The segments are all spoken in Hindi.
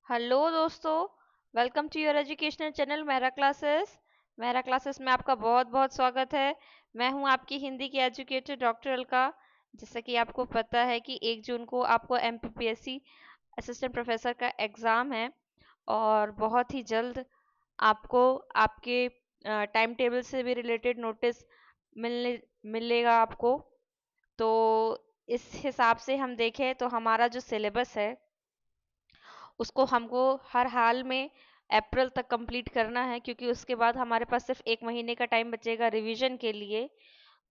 हेलो दोस्तों। Welcome to your educational channel मेरा क्लासेस में आपका बहुत बहुत स्वागत है। मैं हूं आपकी हिंदी की एजुकेटर डॉक्टर अलका। जैसा कि आपको पता है कि 1 जून को आपको एमपीपीएससी असिस्टेंट प्रोफेसर का एग्ज़ाम है और बहुत ही जल्द आपको आपके टाइम टेबल से भी रिलेटेड नोटिस मिलने मिलेगा आपको। तो इस हिसाब से हम देखें तो हमारा जो सिलेबस है उसको हमको हर हाल में अप्रैल तक कंप्लीट करना है, क्योंकि उसके बाद हमारे पास सिर्फ 1 महीने का टाइम बचेगा रिवीजन के लिए।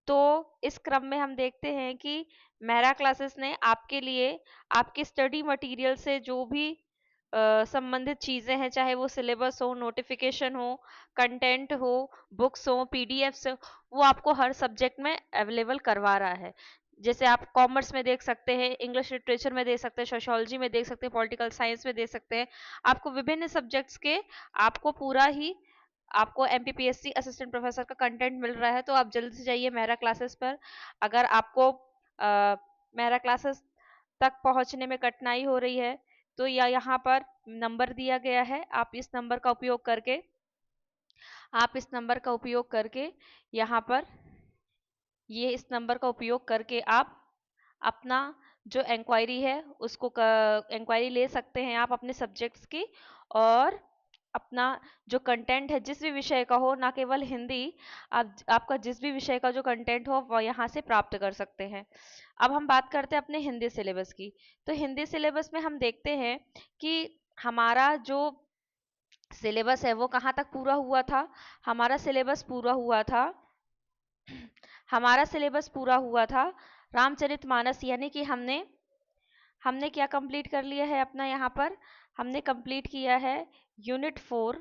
तो इस क्रम में हम देखते हैं कि मेरा क्लासेस ने आपके लिए आपके स्टडी मटेरियल से जो भी संबंधित चीज़ें हैं, चाहे वो सिलेबस हो, नोटिफिकेशन हो, कंटेंट हो, बुक्स हो, पीडीएफ्स हो, वो आपको हर सब्जेक्ट में अवेलेबल करवा रहा है। जैसे आप कॉमर्स में देख सकते हैं, इंग्लिश लिटरेचर में देख सकते हैं, सोशियोलॉजी में देख सकते हैं, पॉलिटिकल साइंस में देख सकते हैं। आपको विभिन्न सब्जेक्ट्स के आपको पूरा ही आपको एमपीपीएससी असिस्टेंट प्रोफेसर का कंटेंट मिल रहा है। तो आप जल्दी से जाइए मेरा क्लासेस पर। अगर आपको मेरा क्लासेस तक पहुंचने में कठिनाई हो रही है तो या यहाँ पर नंबर दिया गया है, आप इस नंबर का उपयोग करके यहाँ पर ये इस नंबर का उपयोग करके आप अपना जो इंक्वायरी है उसको इंक्वायरी ले सकते हैं आप अपने सब्जेक्ट्स की। और अपना जो कंटेंट है जिस भी विषय का हो, ना केवल हिंदी, आपका जिस भी विषय का जो कंटेंट हो वह यहाँ से प्राप्त कर सकते हैं। अब हम बात करते हैं अपने हिंदी सिलेबस की। तो हिंदी सिलेबस में हम देखते हैं कि हमारा जो सिलेबस है वो कहाँ तक पूरा हुआ था। हमारा सिलेबस पूरा हुआ था हमारा सिलेबस पूरा हुआ था रामचरितमानस, यानी कि हमने हमने क्या कंप्लीट कर लिया है अपना यहाँ पर। हमने कंप्लीट किया है यूनिट 4।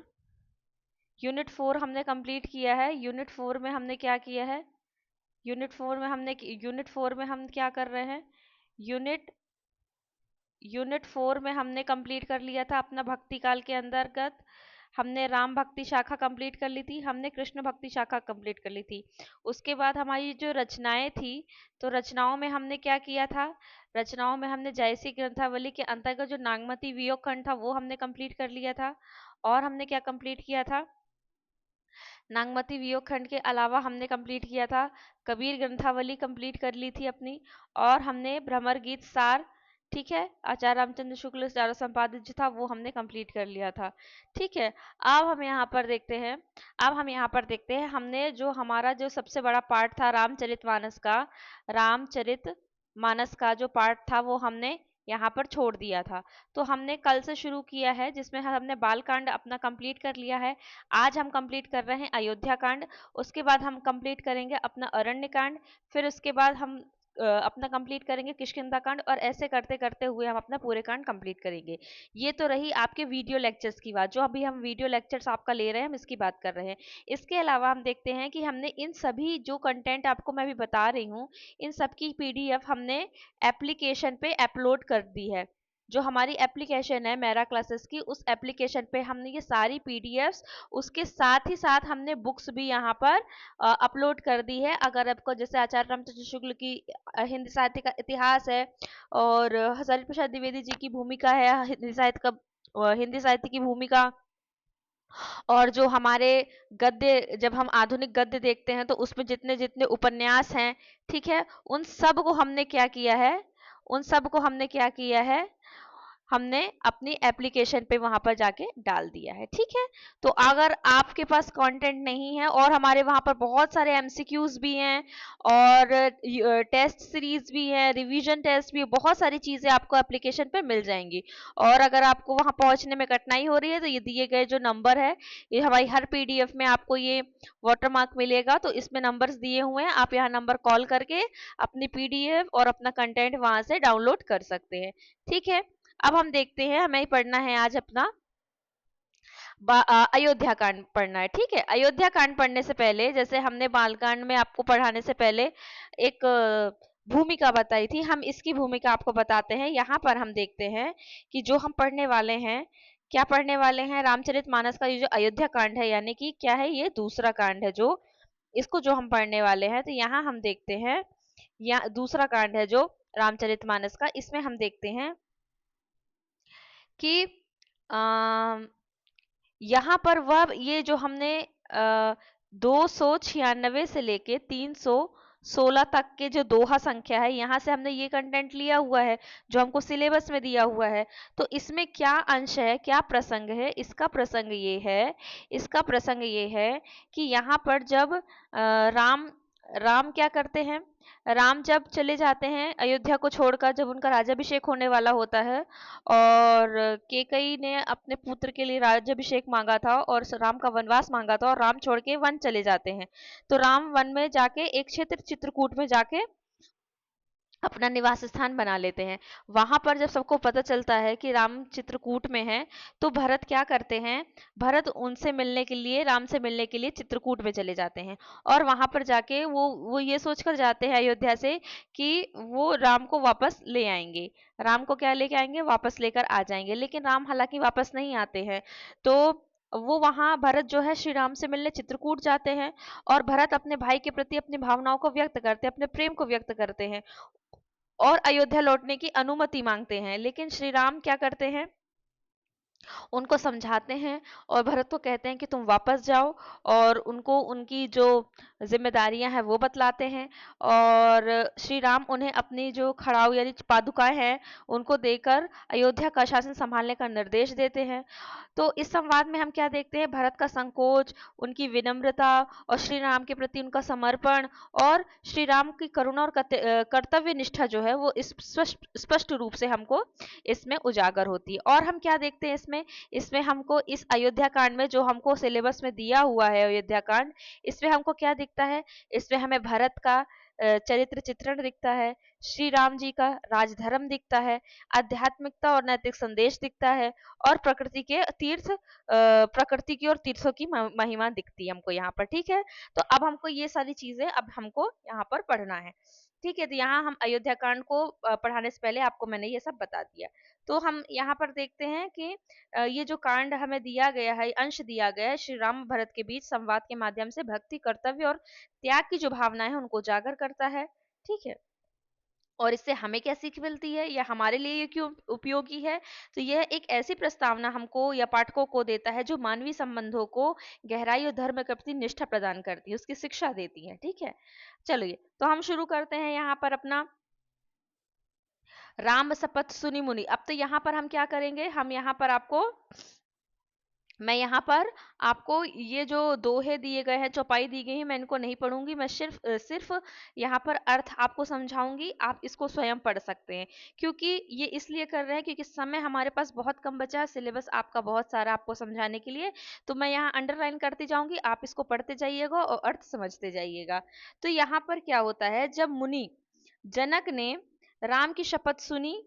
यूनिट 4 हमने कंप्लीट किया है। यूनिट 4 में हमने क्या किया है, यूनिट 4 में हम क्या कर रहे हैं। यूनिट यूनिट 4 में हमने कंप्लीट कर लिया था अपना भक्ति काल के अंतर्गत। हमने राम भक्ति शाखा कंप्लीट कर ली थी, हमने कृष्ण भक्ति शाखा कंप्लीट कर ली थी। उसके बाद हमारी जो रचनाएं थी, तो रचनाओं में हमने क्या किया था। रचनाओं में हमने जयसी ग्रंथावली के अंतर्गत जो नागमती वियोग खंड था वो हमने कंप्लीट कर लिया था। और हमने क्या कंप्लीट किया था, नागमती वियोग खंड के अलावा हमने कंप्लीट किया था कबीर ग्रंथावली कंप्लीट कर ली थी अपनी। और हमने भ्रमर गीत सार, ठीक है, आचार्य रामचंद्र शुक्ल द्वारा संपादित जो था वो हमने कंप्लीट कर लिया था। ठीक है। अब हम यहाँ पर देखते हैं हमने जो हमारा जो सबसे बड़ा पार्ट था रामचरितमानस का जो पार्ट था वो हमने यहाँ पर छोड़ दिया था। तो हमने कल से शुरू किया है जिसमें हमने बाल कांड अपना कंप्लीट कर लिया है। आज हम कंप्लीट कर रहे हैं अयोध्या कांड। उसके बाद हम कंप्लीट करेंगे अपना अरण्य कांड। फिर उसके बाद हम अपना कंप्लीट करेंगे किष्किंधा कांड, और ऐसे करते करते हुए हम अपना पूरे कांड कंप्लीट करेंगे। ये तो रही आपके वीडियो लेक्चर्स की बात। जो अभी हम वीडियो लेक्चर्स आपका ले रहे हैं हम इसकी बात कर रहे हैं। इसके अलावा हम देखते हैं कि हमने इन सभी जो कंटेंट आपको मैं भी बता रही हूँ, इन सब की पीडीएफ हमने एप्लीकेशन पे अपलोड कर दी है। जो हमारी एप्लीकेशन है मेरा क्लासेस की, उस एप्लीकेशन पे हमने ये सारी पीडीएफ्स, उसके साथ ही साथ हमने बुक्स भी यहाँ पर अपलोड कर दी है। अगर आपको जैसे आचार्य रामचंद्र शुक्ल की हिंदी साहित्य का इतिहास है, और हजारी प्रसाद द्विवेदी जी की भूमिका है हिंदी साहित्य की भूमिका, और जो हमारे गद्य, जब हम आधुनिक गद्य देखते हैं तो उसमें जितने जितने उपन्यास हैं, ठीक है, उन सब को हमने क्या किया है, हमने अपनी एप्लीकेशन पे वहां पर जाके डाल दिया है। ठीक है। तो अगर आपके पास कंटेंट नहीं है, और हमारे वहां पर बहुत सारे एमसीक्यूज भी हैं, और टेस्ट सीरीज भी है, रिवीजन टेस्ट भी, बहुत सारी चीजें आपको एप्लीकेशन पे मिल जाएंगी। और अगर आपको वहां पहुंचने में कठिनाई हो रही है तो ये दिए गए जो नंबर है, ये हमारी हर पीडीएफ में आपको ये वाटरमार्क मिलेगा, तो इसमें नंबर्स दिए हुए हैं, आप यहाँ नंबर कॉल करके अपनी पीडीएफ और अपना कंटेंट वहां से डाउनलोड कर सकते हैं। ठीक है। अब हम देखते हैं, हमें पढ़ना है आज अपना अयोध्या कांड पढ़ना है। ठीक है। अयोध्या कांड पढ़ने से पहले, जैसे हमने बालकांड में आपको पढ़ाने से पहले एक भूमिका बताई थी, हम इसकी भूमिका आपको बताते हैं। यहाँ पर हम देखते हैं कि जो हम पढ़ने वाले हैं, क्या पढ़ने वाले हैं, रामचरितमानस का ये जो अयोध्या कांड है, यानी कि क्या है, ये दूसरा कांड है जो इसको जो हम पढ़ने वाले हैं। तो यहाँ हम देखते हैं, या दूसरा कांड है जो रामचरितमानस का, इसमें हम देखते हैं कि यहाँ पर वह ये जो हमने 296 से लेके 316 तक के जो दोहा संख्या है, यहाँ से हमने ये कंटेंट लिया हुआ है जो हमको सिलेबस में दिया हुआ है। तो इसमें क्या अंश है, क्या प्रसंग है? इसका प्रसंग ये है कि यहाँ पर जब राम राम क्या करते हैं, राम जब चले जाते हैं अयोध्या को छोड़कर, जब उनका राज्याभिषेक होने वाला होता है और केकई ने अपने पुत्र के लिए राज्याभिषेक मांगा था और राम का वनवास मांगा था और राम छोड़ के वन चले जाते हैं। तो राम वन में जाके एक क्षेत्र चित्रकूट में जाके अपना निवास स्थान बना लेते हैं। वहां पर जब सबको पता चलता है कि राम चित्रकूट में है, तो भरत क्या करते हैं, भरत उनसे मिलने के लिए, राम से मिलने के लिए चित्रकूट में चले जाते हैं और वहां पर जाके वो ये सोचकर जाते हैं अयोध्या से कि वो राम को वापस ले आएंगे। राम को क्या लेके आएंगे, वापस लेकर आ जाएंगे। लेकिन राम हालांकि वापस नहीं आते हैं। तो वो वहां भरत जो है श्री राम से मिलने चित्रकूट जाते हैं और भरत अपने भाई के प्रति अपनी भावनाओं को व्यक्त करते हैं, अपने प्रेम को व्यक्त करते हैं और अयोध्या लौटने की अनुमति मांगते हैं। लेकिन श्री राम क्या करते हैं, उनको समझाते हैं और भरत को कहते हैं कि तुम वापस जाओ, और उनको उनकी जो जिम्मेदारियां हैं वो बतलाते हैं। और श्री राम उन्हें अपनी जो खड़ाऊ यानी पादुकाएं हैं उनको देकर अयोध्या का शासन संभालने का निर्देश देते हैं। तो इस संवाद में हम क्या देखते हैं, भरत का संकोच, उनकी विनम्रता और श्री राम के प्रति उनका समर्पण और श्री राम की करुणा और कर्तव्य निष्ठा जो है वो स्पष्ट स्पष्ट रूप से हमको इसमें उजागर होती है। और हम क्या देखते हैं इसमें, इसमें हमको इस अयोध्या कांड में जो हमको सिलेबस में दिया हुआ है अयोध्या कांड, इसमें हमको क्या दिखता है, इसमें हमें भरत का चरित्र चित्रण दिखता है, श्री राम जी का राजधर्म दिखता है, आध्यात्मिकता और नैतिक संदेश दिखता है और प्रकृति की और तीर्थों की महिमा दिखती है हमको यहाँ पर। ठीक है, तो अब हमको ये सारी चीजें अब हमको यहाँ पर पढ़ना है। ठीक है, तो यहाँ हम अयोध्या कांड को पढ़ाने से पहले आपको मैंने ये सब बता दिया। तो हम यहाँ पर देखते हैं कि ये जो कांड हमें दिया गया है, अंश दिया गया है, श्री राम भरत के बीच संवाद के माध्यम से भक्ति, कर्तव्य और त्याग की जो भावनाएं हैं उनको उजागर करता है। ठीक है, और इससे हमें क्या सीख मिलती है या हमारे लिए ये क्यों उपयोगी है? तो यह एक ऐसी प्रस्तावना हमको या पाठकों को देता है जो मानवीय संबंधों को गहराई और धर्म के प्रति निष्ठा प्रदान करती है, उसकी शिक्षा देती है। ठीक है, चलिए तो हम शुरू करते हैं यहाँ पर अपना राम शपथ सुनि मुनि। अब तो यहाँ पर हम क्या करेंगे, हम यहाँ पर मैं यहाँ पर आपको ये जो दोहे दिए गए हैं, चौपाई दी गई है, मैं इनको नहीं पढ़ूंगी। मैं सिर्फ यहाँ पर अर्थ आपको समझाऊंगी, आप इसको स्वयं पढ़ सकते हैं। क्योंकि ये इसलिए कर रहे हैं क्योंकि समय हमारे पास बहुत कम बचा है, सिलेबस आपका बहुत सारा आपको समझाने के लिए। तो मैं यहाँ अंडरलाइन करती जाऊंगी, आप इसको पढ़ते जाइएगा और अर्थ समझते जाइएगा। तो यहाँ पर क्या होता है, जब मुनि जनक ने राम की शपथ सुनी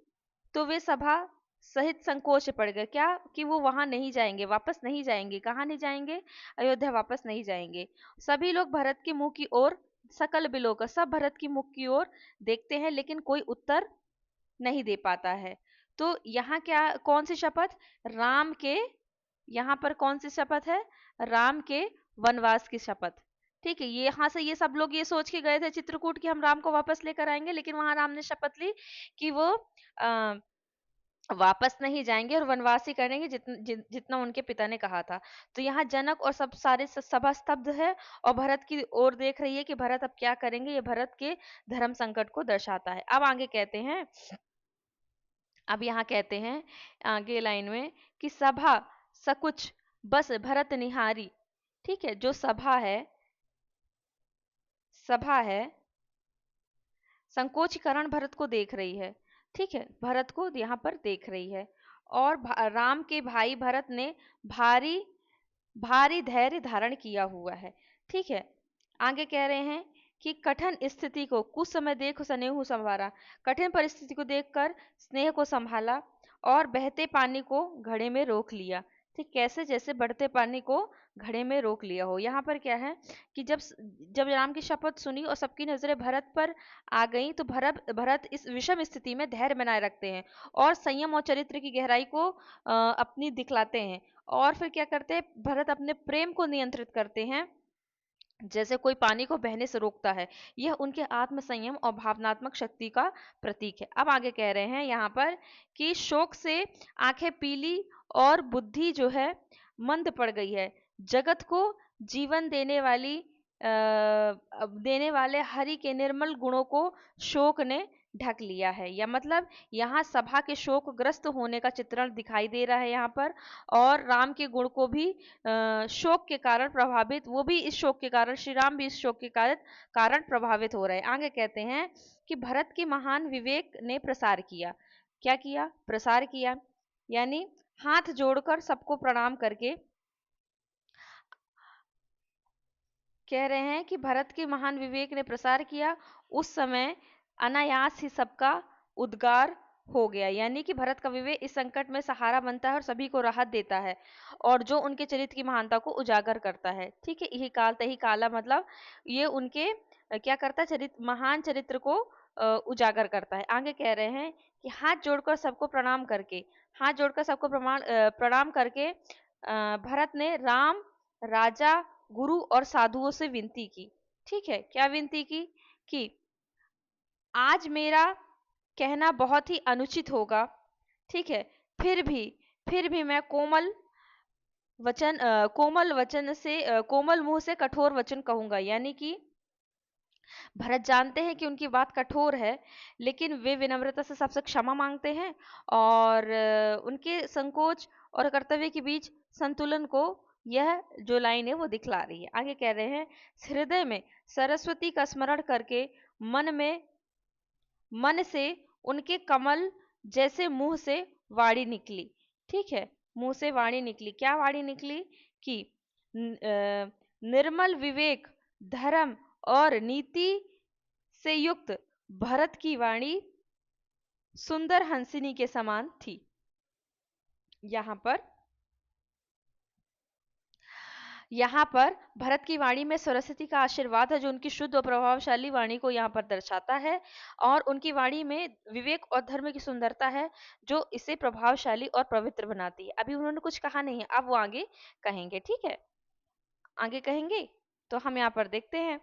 तो वे सभा सहित संकोच में पड़ गए। क्या कि वो वहां नहीं जाएंगे, वापस नहीं जाएंगे। कहाँ नहीं जाएंगे, अयोध्या वापस नहीं जाएंगे। सभी लोग भरत के मुंह की ओर, सकल बिलोकर सब भरत की मुख की ओर देखते हैं लेकिन कोई उत्तर नहीं दे पाता है। तो यहाँ क्या, कौन सी शपथ, राम के, यहाँ पर कौन सी शपथ है, राम के वनवास की शपथ। ठीक है, ये यहाँ से ये सब लोग ये सोच के गए थे चित्रकूट कि हम राम को वापस लेकर आएंगे, लेकिन वहां राम ने शपथ ली कि वो आ, वापस नहीं जाएंगे और वनवास ही करेंगे जितना उनके पिता ने कहा था। तो यहाँ जनक और सब सारे सभा स्तब्ध है और भरत की ओर देख रही है कि भरत अब क्या करेंगे। ये भरत के धर्म संकट को दर्शाता है। अब आगे कहते हैं, अब यहाँ कहते हैं आगे लाइन में कि सभा सकुच बस भरत निहारी। ठीक है, जो सभा है संकोच के कारण भरत को देख रही है। ठीक है, भरत को यहाँ पर देख रही है। और राम के भाई भरत ने भारी भारी धैर्य धारण किया हुआ है। ठीक है, आगे कह रहे हैं कि कठिन स्थिति को कुछ समय देख स्नेह संवारा, कठिन परिस्थिति को देखकर स्नेह को संभाला और बहते पानी को घड़े में रोक लिया। ठीक, कैसे, जैसे बढ़ते पानी को घड़े में रोक लिया हो। यहाँ पर क्या है कि जब राम की शपथ सुनी और सबकी नजरें भरत पर आ गई तो भरत इस विषम स्थिति में धैर्य बनाए रखते हैं और संयम और चरित्र की गहराई को अपनी दिखलाते हैं। और फिर क्या करते हैं, भरत अपने प्रेम को नियंत्रित करते हैं जैसे कोई पानी को बहने से रोकता है। यह उनके आत्म संयम और भावनात्मक शक्ति का प्रतीक है। अब आगे कह रहे हैं यहाँ पर कि शोक से आंखें पीली और बुद्धि जो है मंद पड़ गई है। जगत को जीवन देने वाले हरि के निर्मल गुणों को शोक ने ढक लिया है। या मतलब यहाँ सभा के शोकग्रस्त होने का चित्रण दिखाई दे रहा है यहाँ पर। और राम के गुण को भी शोक के कारण प्रभावित, वो भी इस शोक के कारण, श्री राम भी इस शोक के कारण प्रभावित हो रहे हैं। आगे कहते हैं कि भरत के महान विवेक ने प्रसार किया। क्या किया? प्रसार किया, यानी हाथ जोड़कर सबको प्रणाम करके कह रहे हैं कि भरत के महान विवेक ने प्रसार किया। उस समय अनायास ही सबका उद्गार हो गया, यानी कि भरत का विवेक इस संकट में सहारा बनता है और सभी को राहत देता है, और जो उनके चरित्र की महानता को उजागर करता है। ठीक है, यही काल तही काला, मतलब ये उनके क्या करता है, महान चरित्र को उजागर करता है। आगे कह रहे हैं कि हाथ जोड़कर सबको प्रणाम करके, हाथ जोड़कर सबको प्रणाम करके भरत ने राम, राजा, गुरु और साधुओं से विनती की। ठीक है, क्या विनती की? कि आज मेरा कहना बहुत ही अनुचित होगा, ठीक है, फिर भी मैं कोमल मुंह से कठोर वचन कहूंगा। यानी कि भरत जानते हैं कि उनकी बात कठोर है, लेकिन वे विनम्रता से सबसे क्षमा मांगते हैं और उनके संकोच और कर्तव्य के बीच संतुलन को यह जो लाइन है वो दिखला रही है। आगे कह रहे हैं, हृदय में सरस्वती का स्मरण करके मन से उनके कमल जैसे मुंह से वाणी निकली। ठीक है, मुंह से वाणी निकली। क्या वाणी निकली? कि निर्मल विवेक, धर्म और नीति से युक्त भरत की वाणी सुंदर हंसिनी के समान थी। यहाँ पर भरत की वाणी में सरस्वती का आशीर्वाद है, जो उनकी शुद्ध और प्रभावशाली वाणी को यहाँ पर दर्शाता है। और उनकी वाणी में विवेक और धर्म की सुंदरता है, जो इसे प्रभावशाली और पवित्र बनाती है। अभी उन्होंने कुछ कहा नहीं है, अब वो आगे कहेंगे। ठीक है, आगे कहेंगे, तो हम यहाँ पर देखते हैं।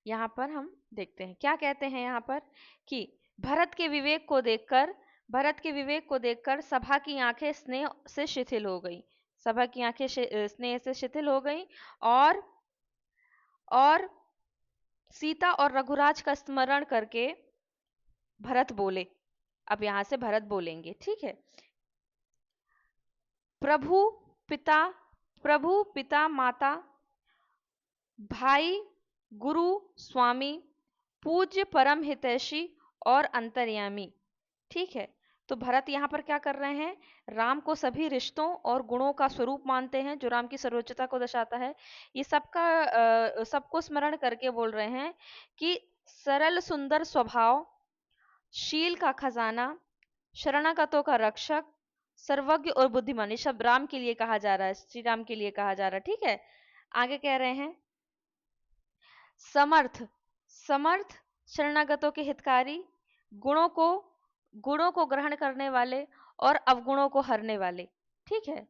यहाँ पर हम देखते हैं क्या कहते हैं यहाँ पर, कि भरत के विवेक को देखकर सभा की आंखें स्नेह से शिथिल हो गई। सभा की आंखें स्नेह से शिथिल हो गई। और सीता और रघुराज का स्मरण करके भरत बोले। अब यहां से भरत बोलेंगे। ठीक है, प्रभु पिता माता, भाई, गुरु, स्वामी, पूज्य, परम हितैषी और अंतर्यामी। ठीक है, तो भरत यहाँ पर क्या कर रहे हैं, राम को सभी रिश्तों और गुणों का स्वरूप मानते हैं, जो राम की सर्वोच्चता को दर्शाता है। ये सबको स्मरण करके बोल रहे हैं कि सरल सुंदर स्वभाव, शील का खजाना, शरणागतों का रक्षक, सर्वज्ञ और बुद्धिमान, ये सब राम के लिए कहा जा रहा है, श्री राम के लिए कहा जा रहा है। ठीक है, आगे कह रहे हैं, समर्थ, शरणागतों के हितकारी, गुणों को ग्रहण करने वाले और अवगुणों को हरने वाले। ठीक है,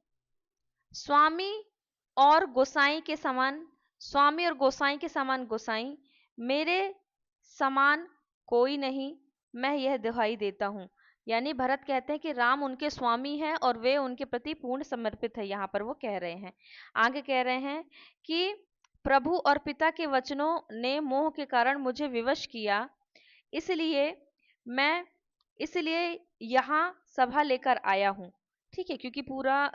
स्वामी और गोसाई के समान गोसाई, मेरे समान कोई नहीं, मैं यह दुहाई देता हूं। यानी भरत कहते हैं कि राम उनके स्वामी हैं और वे उनके प्रति पूर्ण समर्पित है, यहाँ पर वो कह रहे हैं। आगे कह रहे हैं कि प्रभु और पिता के वचनों ने मोह के कारण मुझे विवश किया, इसलिए यहाँ सभा लेकर आया हूँ। ठीक है, क्योंकि पूरा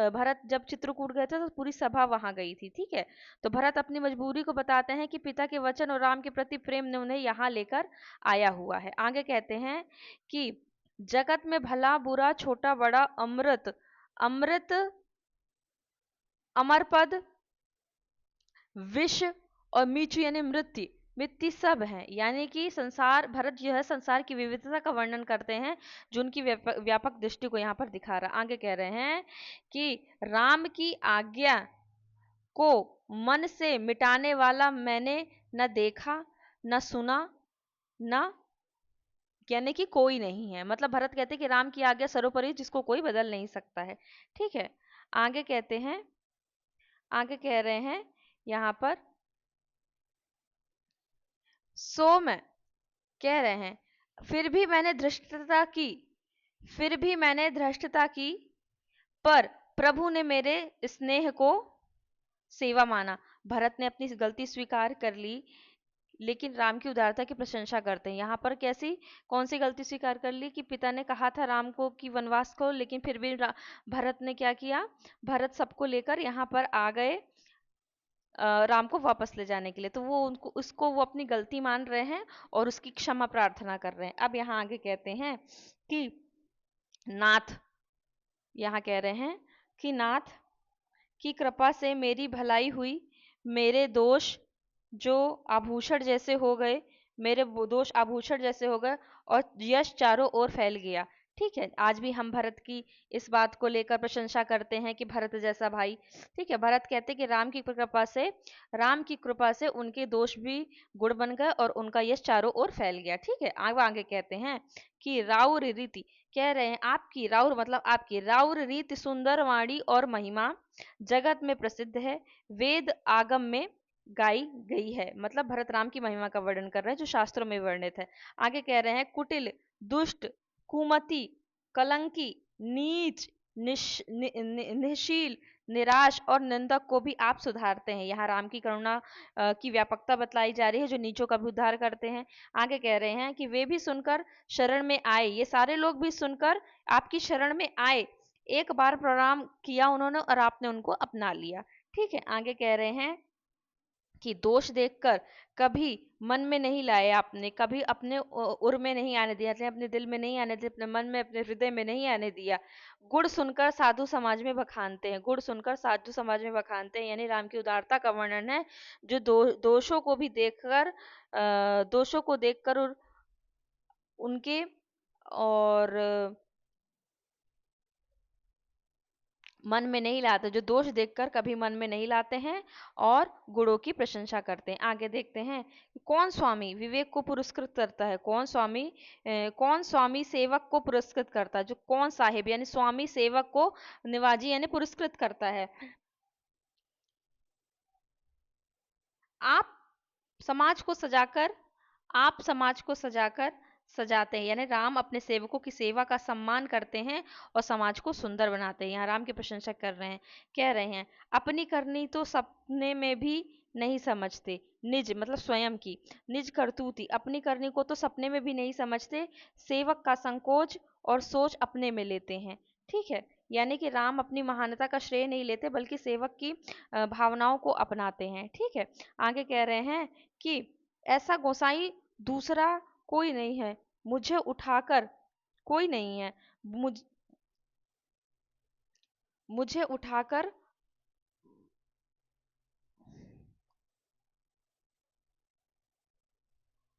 भरत जब चित्रकूट गए थे तो पूरी सभा वहां गई थी। ठीक है, तो भरत अपनी मजबूरी को बताते हैं कि पिता के वचन और राम के प्रति प्रेम ने उन्हें यहाँ लेकर आया हुआ है। आगे कहते हैं कि जगत में भला बुरा, छोटा बड़ा, अमृत, अमरपद, विष और मीचु यानी मृत्यु सब है। यानी कि भरत जो है संसार की विविधता का वर्णन करते हैं, जो उनकी व्यापक दृष्टि को यहाँ पर दिखा रहा। आगे कह रहे हैं कि राम की आज्ञा को मन से मिटाने वाला मैंने न देखा, न सुना, न यानी कि कोई नहीं है। मतलब भरत कहते हैं कि राम की आज्ञा सर्वोपरि, जिसको कोई बदल नहीं सकता है। ठीक है, आगे कह रहे हैं यहाँ पर सो मैं कह रहे हैं, फिर भी मैंने धृष्टता की, फिर भी मैंने धृष्टता की, पर प्रभु ने मेरे स्नेह को सेवा माना। भरत ने अपनी गलती स्वीकार कर ली, लेकिन राम की उदारता की प्रशंसा करते हैं। यहाँ पर कैसी, कौन सी गलती स्वीकार कर ली कि पिता ने कहा था राम को कि वनवास को, लेकिन फिर भी भरत ने क्या किया, भरत सबको लेकर यहाँ पर आ गए राम को वापस ले जाने के लिए। तो वो उनको उसको वो अपनी गलती मान रहे हैं और उसकी क्षमा प्रार्थना कर रहे हैं। अब यहाँ आगे कहते हैं कि नाथ, यहाँ कह रहे हैं कि नाथ की कृपा से मेरी भलाई हुई, मेरे दोष जो आभूषण जैसे हो गए, मेरे वो दोष आभूषण जैसे हो गए, और यश चारों ओर फैल गया। ठीक है, आज भी हम भरत की इस बात को लेकर प्रशंसा करते हैं कि भरत जैसा भाई। ठीक है, भरत कहते हैं कि राम की कृपा से उनके दोष भी गुण बन गए और उनका यश चारों ओर फैल गया। ठीक है, आगे आगे कहते हैं कि राउर रीति, कह रहे हैं आपकी राउर मतलब आपकी राउर रीति सुंदर वाणी और महिमा जगत में प्रसिद्ध है, वेद आगम में गाई गई है। मतलब भरत राम की महिमा का वर्णन कर रहे हैं जो शास्त्रों में वर्णित है। आगे कह रहे हैं कुटिल, दुष्ट, कुमति, कलंकी, नीच, निशील, निराश और निंदक को भी आप सुधारते हैं। यहाँ राम की करुणा की व्यापकता बतलाई जा रही है, जो नीचों का भी उद्धार करते हैं। आगे कह रहे हैं कि वे भी सुनकर शरण में आए, ये सारे लोग भी सुनकर आपकी शरण में आए, एक बार प्रणाम किया उन्होंने और आपने उनको अपना लिया। ठीक है, आगे कह रहे हैं कि दोष देखकर कभी मन में नहीं लाए आपने, कभी अपने उर में नहीं आने दिया, अपने दिल में नहीं आने दिया, अपने मन में, अपने हृदय में नहीं आने दिया। गुण सुनकर साधु समाज में बखानते हैं, गुण सुनकर साधु समाज में बखानते हैं, यानी राम की उदारता का वर्णन है, जो दोषों को भी देखकर दोषों को देखकर उनके और मन में नहीं लाते, जो दोष देखकर कभी मन में नहीं लाते हैं और गुणों की प्रशंसा करते हैं। आगे देखते हैं कौन स्वामी विवेक को पुरस्कृत करता है, कौन स्वामी सेवक को पुरस्कृत करता है, जो कौन साहिब यानी स्वामी सेवक को निवाजी यानी पुरस्कृत करता है। आप समाज को सजाकर आप समाज को सजाते हैं, यानी राम अपने सेवकों की सेवा का सम्मान करते हैं और समाज को सुंदर बनाते हैं। यहाँ राम की प्रशंसा कर रहे हैं, कह रहे हैं अपनी करनी तो सपने में भी नहीं समझते, निज मतलब स्वयं की, निज करतूती अपनी करनी को तो सपने में भी नहीं समझते, सेवक का संकोच और सोच अपने में लेते हैं। ठीक है, यानी कि राम अपनी महानता का श्रेय नहीं लेते बल्कि सेवक की भावनाओं को अपनाते हैं। ठीक है, आगे कह रहे हैं कि ऐसा गोसाई दूसरा कोई नहीं है, मुझे उठाकर कोई नहीं है, मुझ मुझे उठाकर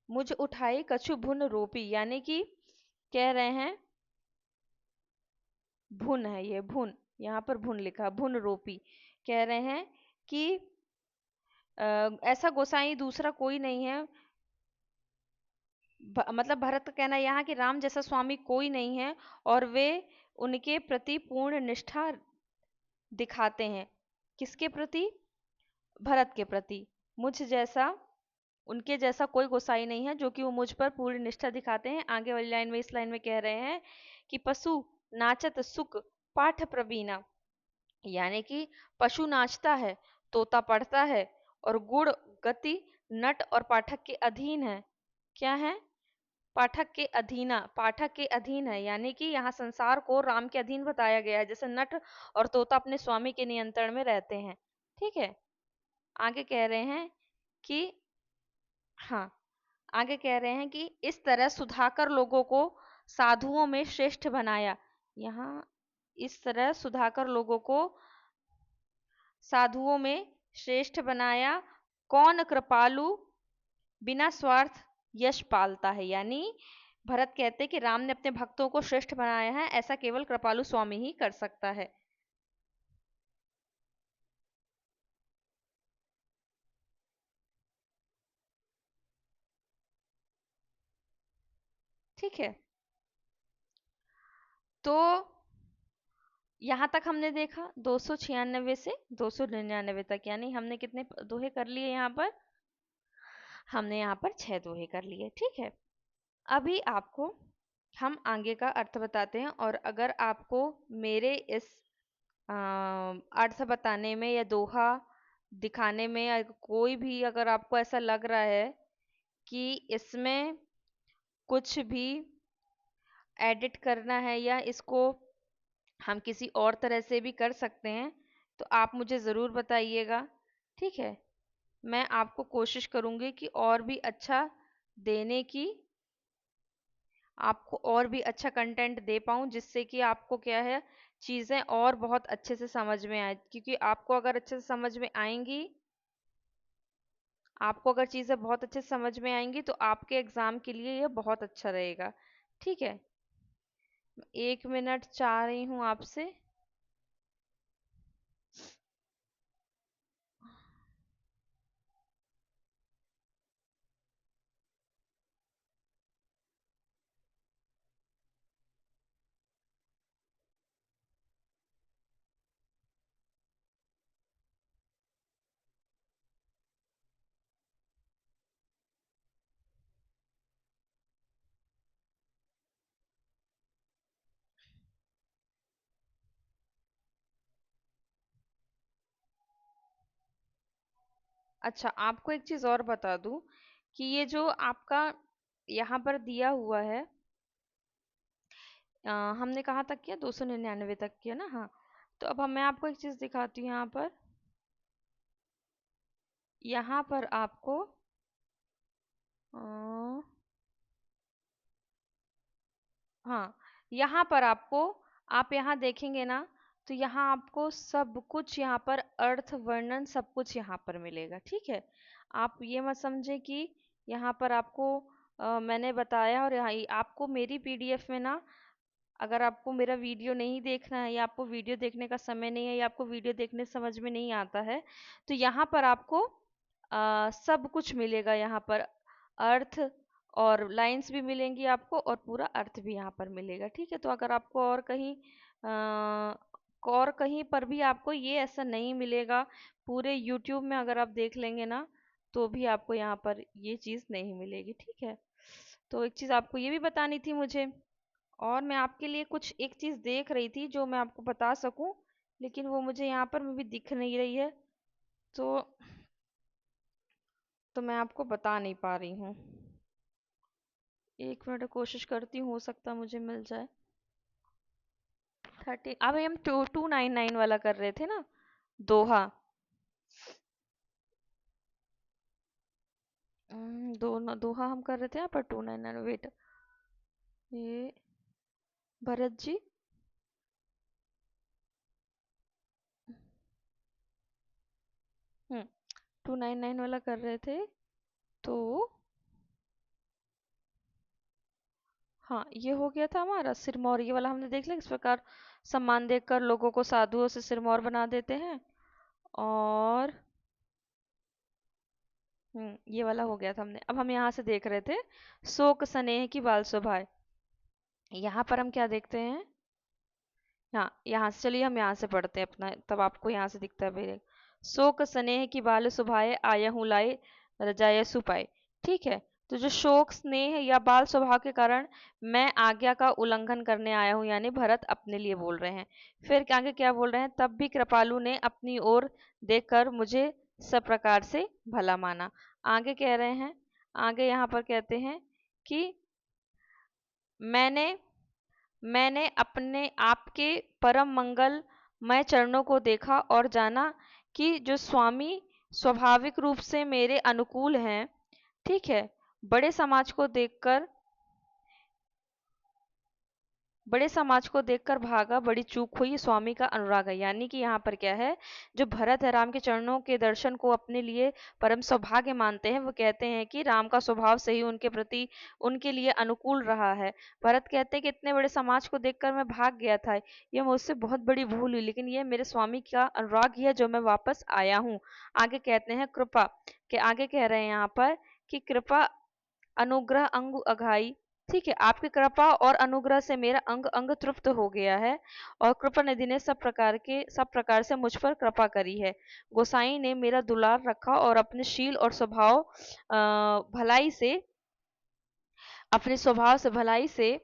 मुझ उठाई कछु भुन रोपी, यानी कि कह रहे हैं भुन है, ये भुन, यहाँ पर भुन लिखा, भुन रोपी। कह रहे हैं कि ऐसा गोसाई दूसरा कोई नहीं है, मतलब भरत का कहना यहाँ कि राम जैसा स्वामी कोई नहीं है और वे उनके प्रति पूर्ण निष्ठा दिखाते हैं। किसके प्रति, भरत के प्रति। मुझ जैसा उनके जैसा कोई गोसाई नहीं है जो कि वो मुझ पर पूरी निष्ठा दिखाते हैं। आगे वाली लाइन में, इस लाइन में कह रहे हैं कि पशु नाचत सुख पाठ प्रवीणा, यानी कि पशु नाचता है, तोता पढ़ता है और गुण गति नट और पाठक के अधीन है। क्या है, पाठक के अधीन है, यानी कि यहाँ संसार को राम के अधीन बताया गया है, जैसे नट और तोता अपने स्वामी के नियंत्रण में रहते हैं। ठीक है, आगे कह रहे हैं कि हाँ, आगे कह रहे हैं कि इस तरह सुधाकर लोगों को साधुओं में श्रेष्ठ बनाया। यहाँ इस तरह सुधाकर लोगों को साधुओं में श्रेष्ठ बनाया, कौन कृपालु बिना स्वार्थ यश पालता है, यानी भरत कहते हैं कि राम ने अपने भक्तों को श्रेष्ठ बनाया है, ऐसा केवल कृपालु स्वामी ही कर सकता है। ठीक है, तो यहाँ तक हमने देखा 296 से 299 तक, यानी हमने कितने दोहे कर लिए यहाँ पर? हमने यहाँ पर 6 दोहे कर लिए। ठीक है, अभी आपको हम आगे का अर्थ बताते हैं, और अगर आपको मेरे इस अर्थ बताने में या दोहा दिखाने में या कोई भी अगर आपको ऐसा लग रहा है कि इसमें कुछ भी एडिट करना है या इसको हम किसी और तरह से भी कर सकते हैं, तो आप मुझे ज़रूर बताइएगा। ठीक है, मैं आपको कोशिश करूँगी कि और भी अच्छा देने की, आपको और भी अच्छा कंटेंट दे पाऊँ, जिससे कि आपको क्या है, चीज़ें और बहुत अच्छे से समझ में आए, क्योंकि आपको अगर अच्छे से समझ में आएंगी, आपको अगर चीज़ें बहुत अच्छे से समझ में आएंगी तो आपके एग्ज़ाम के लिए ये बहुत अच्छा रहेगा। ठीक है, 1 मिनट चाह रही हूँ आपसे। अच्छा, आपको एक चीज़ और बता दूं कि ये जो आपका यहाँ पर दिया हुआ है, हमने कहाँ तक किया, 299 तक किया ना? हाँ, तो अब मैं आपको एक चीज़ दिखाती हूँ यहाँ पर। यहाँ पर आपको अ, हाँ, यहाँ पर आपको, आप यहाँ देखेंगे ना, तो यहाँ आपको सब कुछ, यहाँ पर अर्थ वर्णन सब कुछ यहाँ पर मिलेगा। ठीक है, आप ये मत समझे कि यहाँ पर आपको मैंने बताया और यहाँ आपको मेरी पीडीएफ में ना, अगर आपको मेरा वीडियो नहीं देखना है या आपको वीडियो देखने का समय नहीं है या आपको वीडियो देखने समझ में नहीं आता है, तो यहाँ पर आपको सब कुछ मिलेगा। यहाँ पर अर्थ और लाइंस भी मिलेंगी आपको, और पूरा अर्थ भी यहाँ पर मिलेगा। ठीक है, तो अगर आपको और कहीं पर भी आपको ये ऐसा नहीं मिलेगा, पूरे यूट्यूब में अगर आप देख लेंगे ना, तो भी आपको यहाँ पर ये चीज़ नहीं मिलेगी। ठीक है, तो एक चीज़ आपको ये भी बतानी थी मुझे, और मैं आपके लिए कुछ एक चीज़ देख रही थी जो मैं आपको बता सकूं, लेकिन वो मुझे यहाँ पर भी दिख नहीं रही है, तो मैं आपको बता नहीं पा रही हूँ। 1 मिनट कोशिश करती हूँ, हो सकता मुझे मिल जाए। 30, अभी हम 299 वाला कर रहे थे ना, दोहा। दोहा हम कर रहे थे यहाँ पर 299। वेट, ये भरत जी, 299 वाला कर रहे थे, तो हाँ, ये हो गया था हमारा सिरमौर, ये वाला हमने देख लिया, इस प्रकार सम्मान देकर लोगों को साधुओं से सिरमौर बना देते हैं। और ये वाला हो गया था हमने। अब हम यहाँ से देख रहे थे शोक स्नेह की बाल शोभाए। यहाँ पर हम क्या देखते हैं? हाँ, यहाँ से चलिए हम यहाँ से पढ़ते हैं अपना, तब आपको यहाँ से दिखता है मेरे। शोक स्नेह की बाल शोभाए, आया हूँ लाए रजाए सुपाए। ठीक है, तो जो शोक स्नेह या बाल स्वभाव के कारण मैं आज्ञा का उल्लंघन करने आया हूँ, यानी भरत अपने लिए बोल रहे हैं। फिर आगे क्या बोल रहे हैं? तब भी कृपालु ने अपनी ओर देखकर मुझे सब प्रकार से भला माना। आगे कह रहे हैं, आगे यहाँ पर कहते हैं कि मैंने मैंने अपने आपके परम मंगल मैं चरणों को देखा और जाना कि जो स्वामी स्वाभाविक रूप से मेरे अनुकूल हैं। ठीक है, बड़े समाज को देखकर बड़े समाज को देखकर भागा, बड़ी चूक हुई, स्वामी का अनुराग है। यानी कि यहाँ पर क्या है, जो भरत है राम के चरणों के दर्शन को अपने लिए परम सौभाग्य मानते हैं, वो कहते हैं कि राम का स्वभाव सही उनके प्रति उनके लिए अनुकूल रहा है। भरत कहते हैं कि इतने बड़े समाज को देखकर मैं भाग गया था, ये मुझसे बहुत बड़ी भूल हुई, लेकिन ये मेरे स्वामी का अनुराग ही है जो मैं वापस आया हूँ। आगे कहते हैं कृपा के, आगे कह रहे हैं यहाँ पर कि कृपा अनुग्रह अंगु अघाई, ठीक है, आपकी कृपा और अनुग्रह से मेरा अंग अंग तृप्त हो गया है और कृपा निधि ने सब प्रकार से मुझ पर कृपा करी है। गोसाई ने मेरा दुलार रखा और अपने शील और स्वभाव भलाई से अपने स्वभाव से भलाई से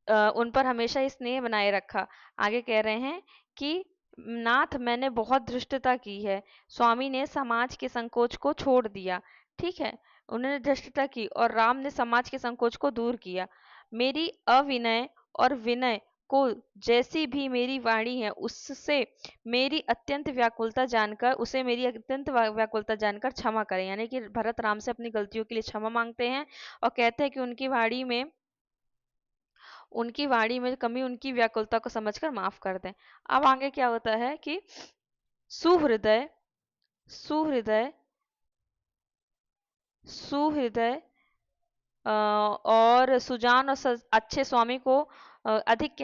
उन पर हमेशा स्नेह बनाए रखा। आगे कह रहे हैं कि नाथ मैंने बहुत धृष्टता की है। स्वामी ने समाज के संकोच को छोड़ दिया। ठीक है, उन्होंने धृष्टता की और राम ने समाज के संकोच को दूर किया। मेरी अविनय और विनय को जैसी भी मेरी वाणी है उससे मेरी अत्यंत व्याकुलता जानकर उसे मेरी अत्यंत व्याकुलता जानकर क्षमा करें। यानी कि भरत राम से अपनी गलतियों के लिए क्षमा मांगते हैं और कहते हैं कि उनकी वाणी में कमी उनकी व्याकुलता को समझकर माफ कर दें। अब आगे क्या होता है कि सुहृदय सुहृदय सुहृदय और सुजान और अच्छे स्वामी को अधिक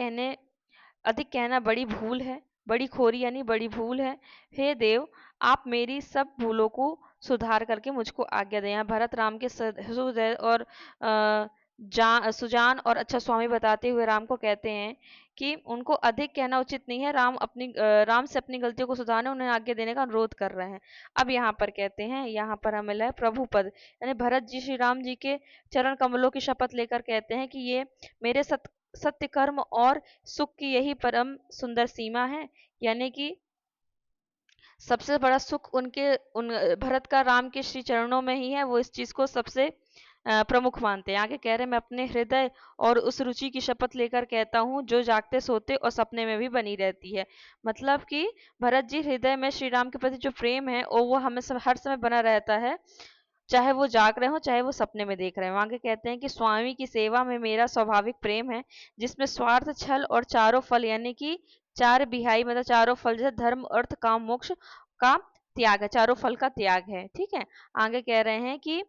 कहना बड़ी भूल है, बड़ी खोरी यानी बड़ी भूल है। हे देव, आप मेरी सब भूलों को सुधार करके मुझको आज्ञा दें। यहाँ भरत राम के हृदय और सुजान और अच्छा स्वामी बताते हुए राम को कहते हैं कि उनको अधिक कहना उचित नहीं है। राम से अपनी गलतियों को सुधारने उन्हें आज्ञा देने का अनुरोध कर रहे हैं। अब यहाँ पर कहते हैं, यहाँ पर हमें मिला है प्रभु पद, यानी भरत जी श्री राम जी के चरण कमलों की शपथ लेकर कहते हैं कि ये मेरे सत्य कर्म और सुख की यही परम सुंदर सीमा है। यानी कि सबसे बड़ा सुख उन भरत का राम के श्री चरणों में ही है। वो इस चीज को सबसे प्रमुख मानते हैं। आगे कह रहे हैं, मैं अपने हृदय और उस रुचि की शपथ लेकर कहता हूँ जो जागते सोते और सपने में भी बनी रहती है। मतलब कि भरत जी हृदय में श्री राम के प्रति जो प्रेम है और वो हमें हर समय बना रहता है, चाहे वो जाग रहे हो चाहे वो सपने में देख रहे हो। आगे कहते हैं कि स्वामी की सेवा में मेरा स्वाभाविक प्रेम है जिसमें स्वार्थ छल और चारों फल यानी कि चार बिहाई मतलब चारों फल जैसे धर्म अर्थ काम मोक्ष का त्याग है, चारों फल का त्याग है। ठीक है, आगे कह रहे हैं कि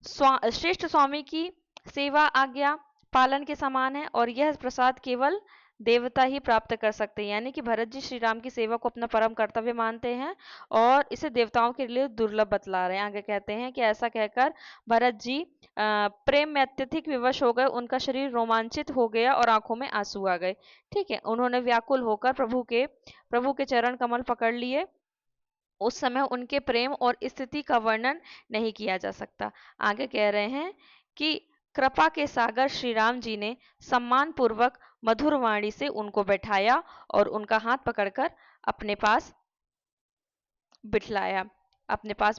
श्रेष्ठ स्वामी की सेवा आज्ञा पालन के समान है और यह प्रसाद केवल देवता ही प्राप्त कर सकते हैं। यानी कि भरत जी श्री राम की सेवा को अपना परम कर्तव्य मानते हैं और इसे देवताओं के लिए दुर्लभ बतला रहे हैं। आगे कहते हैं कि ऐसा कहकर भरत जी प्रेम में अत्यधिक विवश हो गए, उनका शरीर रोमांचित हो गया और आंखों में आंसू आ गए। ठीक है, उन्होंने व्याकुल होकर प्रभु के चरण कमल पकड़ लिए। उस समय उनके प्रेम और स्थिति का वर्णन नहीं किया जा सकता। आगे कह रहे हैं कि कृपा के सागर श्री राम जी ने सम्मान पूर्वक मधुर वाणी से उनको बैठाया और उनका हाथ पकड़कर अपने पास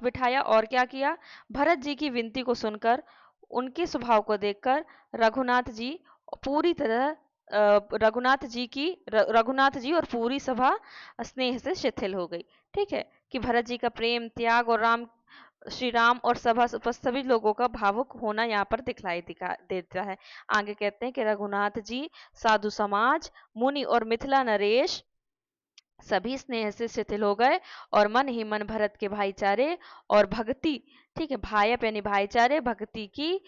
बिठाया और क्या किया, भरत जी की विनती को सुनकर उनके स्वभाव को देखकर रघुनाथ जी और पूरी सभा स्नेह से शिथिल हो गई। ठीक है, कि भरत जी का प्रेम त्याग और श्री राम और सभा सभी लोगों का भावुक होना यहाँ पर दिखा देता है। आगे कहते हैं कि रघुनाथ जी साधु समाज मुनि और मिथिला नरेश सभी स्नेह से शिथिल हो गए और मन ही मन भरत के भाईचारे और भक्ति, ठीक है, भायप यानी भाईचारे भक्ति की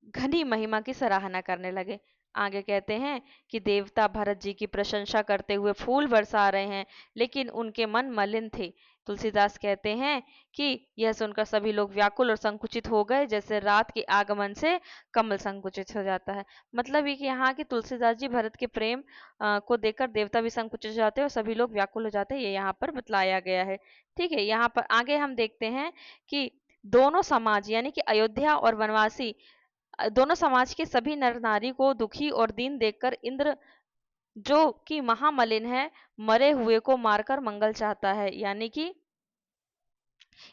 घनी महिमा की सराहना करने लगे। आगे कहते हैं कि देवता भरत जी की प्रशंसा करते हुए फूल बरसा रहे हैं लेकिन उनके मन मलिन थे। तुलसीदास कहते हैं कि यह सुनकर सभी लोग व्याकुल और संकुचित हो गए जैसे रात के आगमन से कमल संकुचित हो जाता है। मतलब ये कि यहाँ की तुलसीदास जी भरत के प्रेम को देखकर देवता भी संकुचित हो जाते हैं और सभी लोग व्याकुल हो जाते हैं, ये यहाँ पर बतलाया गया है। ठीक है, यहाँ पर आगे हम देखते हैं कि दोनों समाज यानी कि अयोध्या और वनवासी दोनों समाज के सभी नर नारी को दुखी और दीन देखकर इंद्र जो कि महामलिन है मरे हुए को मारकर मंगल चाहता है। यानी कि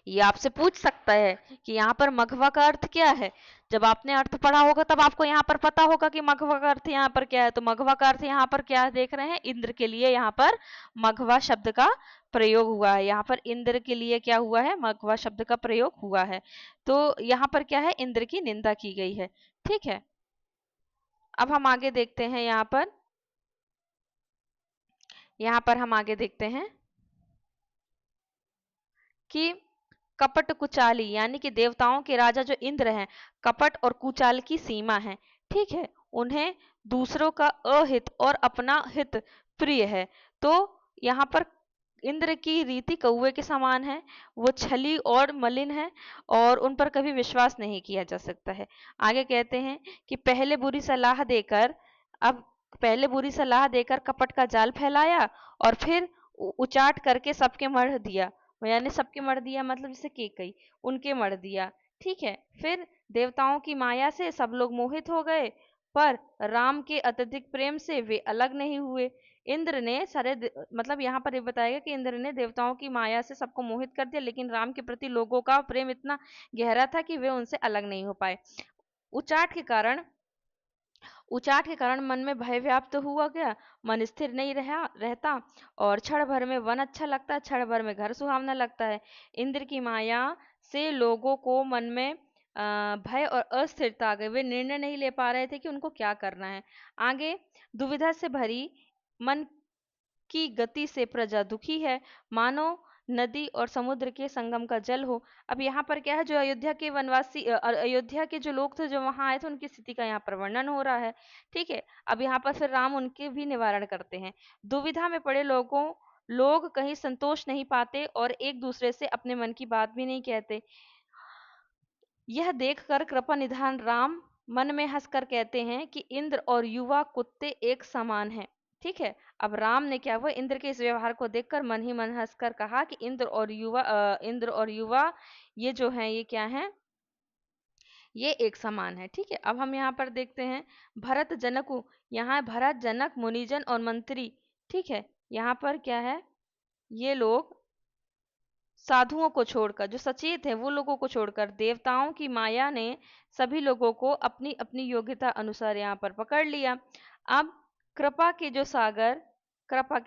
ये आपसे पूछ सकता है कि यहाँ पर मघवा का अर्थ क्या है। जब आपने अर्थ पढ़ा होगा तब आपको यहाँ पर पता होगा कि मघवा का अर्थ यहाँ पर क्या है। तो मघवा का अर्थ यहाँ पर क्या देख रहे हैं, इंद्र के लिए यहाँ पर मघवा शब्द का प्रयोग हुआ है। यहाँ पर इंद्र के लिए क्या हुआ है, मघवा शब्द का प्रयोग हुआ है। तो यहाँ पर क्या है, इंद्र की निंदा की गई है। ठीक है, अब हम आगे देखते हैं। यहाँ पर हम आगे देखते हैं कि कपट कुचाली यानी कि देवताओं के राजा जो इंद्र हैं, कपट और कुचाल की सीमा है। ठीक है, उन्हें दूसरों का अहित और अपना हित प्रिय है। तो यहाँ पर इंद्र की रीति कौवे के समान है, वो छली और मलिन है और उन पर कभी विश्वास नहीं किया जा सकता है। आगे कहते हैं कि पहले बुरी सलाह देकर कपट का जाल फैलाया और फिर उचाट करके सबके मर दिया। यानी सबके मर दिया मतलब जैसे केकई, उनके मर दिया। ठीक है। फिर देवताओं की माया से सब लोग मोहित हो गए, पर राम के अत्यधिक प्रेम से वे अलग नहीं हुए। इंद्र ने मतलब यहाँ पर ये बताया कि इंद्र ने देवताओं की माया से सबको मोहित कर दिया, लेकिन राम के प्रति लोगों का प्रेम इतना गहरा था कि वे उनसे अलग नहीं हो पाए। उचाट के कारण उचाट के कारण मन में भय व्याप्त हुआ गया, मन स्थिर नहीं रहता और क्षण भर में वन अच्छा लगता है, क्षण भर में घर सुहावना लगता है। इंद्र की माया से लोगों को मन में भय और अस्थिरता आ गई। वे निर्णय नहीं ले पा रहे थे कि उनको क्या करना है। आगे दुविधा से भरी मन की गति से प्रजा दुखी है, मानो नदी और समुद्र के संगम का जल हो। अब यहाँ पर क्या है, जो अयोध्या के अयोध्या के जो लोग थे जो वहां आए थे, उनकी स्थिति का यहाँ पर वर्णन हो रहा है। ठीक है। अब यहाँ पर फिर राम उनके भी निवारण करते हैं। दुविधा में पड़े लोग कहीं संतोष नहीं पाते और एक दूसरे से अपने मन की बात भी नहीं कहते। यह देखकर कृपा निधान राम मन में हंसकर कहते हैं कि इंद्र और युवा कुत्ते एक समान हैं। ठीक है। अब राम ने क्या हुआ, इंद्र के इस व्यवहार को देखकर मन ही मन हंसकर कहा कि इंद्र और युवा ये जो हैं ये क्या हैं, ये एक समान है। ठीक है। अब हम यहाँ पर देखते हैं यहाँ भरत जनक मुनिजन और मंत्री। ठीक है। यहाँ पर क्या है, ये लोग साधुओं को छोड़कर, जो सचेत हैं वो लोगों को छोड़कर, देवताओं की माया ने सभी लोगों को अपनी अपनी योग्यता अनुसार यहाँ पर पकड़ लिया। अब कृपा के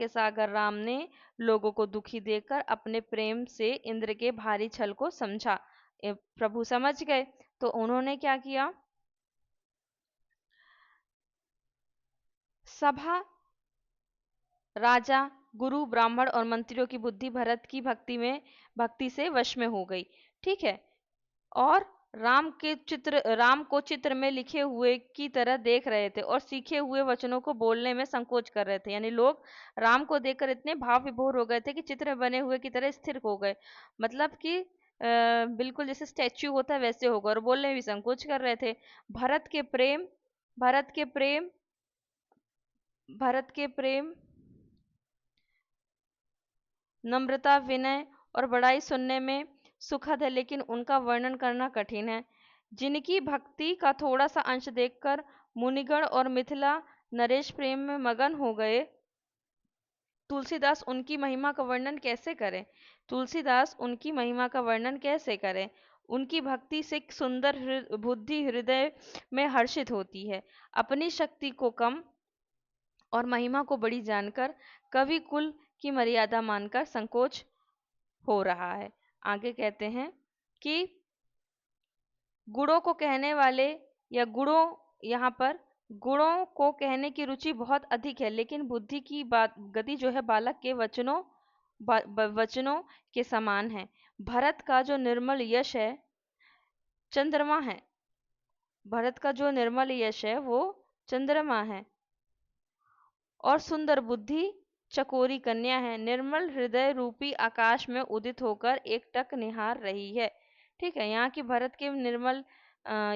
सागर राम ने लोगों को दुखी देखकर अपने प्रेम से इंद्र के भारी छल को समझा। प्रभु समझ गए तो उन्होंने क्या किया, सभा, राजा, गुरु, ब्राह्मण और मंत्रियों की बुद्धि भरत की भक्ति से वश में हो गई। ठीक है। और राम को चित्र में लिखे हुए की तरह देख रहे थे और सीखे हुए वचनों को बोलने में संकोच कर रहे थे। यानी लोग राम को देखकर इतने भाव विभोर हो गए थे कि चित्र में बने हुए की तरह स्थिर हो गए। मतलब कि बिल्कुल जैसे स्टैच्यू होता है वैसे हो गए और बोलने में भी संकोच कर रहे थे। भरत के प्रेम भरत के प्रेम भरत के प्रेम नम्रता, विनय और बड़ाई सुनने में सुखद है, लेकिन उनका वर्णन करना कठिन है। जिनकी भक्ति का थोड़ा सा अंश देखकर मुनिगण और मिथिला नरेश प्रेम में मगन हो गए, तुलसीदास उनकी महिमा का वर्णन कैसे करें? उनकी भक्ति से सुंदर बुद्धि हृदय में हर्षित होती है। अपनी शक्ति को कम और महिमा को बड़ी जानकर कवि कुल की मर्यादा मानकर संकोच हो रहा है। आगे कहते हैं कि गुणों को कहने वाले या यहाँ पर गुणों को कहने की रुचि बहुत अधिक है, लेकिन बुद्धि की गति जो है बालक के वचनों के समान है। भरत का जो निर्मल यश है चंद्रमा है वो चंद्रमा है और सुंदर बुद्धि चकोरी कन्या है। निर्मल हृदय रूपी आकाश में उदित होकर एकटक निहार रही है। ठीक है। यहाँ की भरत के निर्मल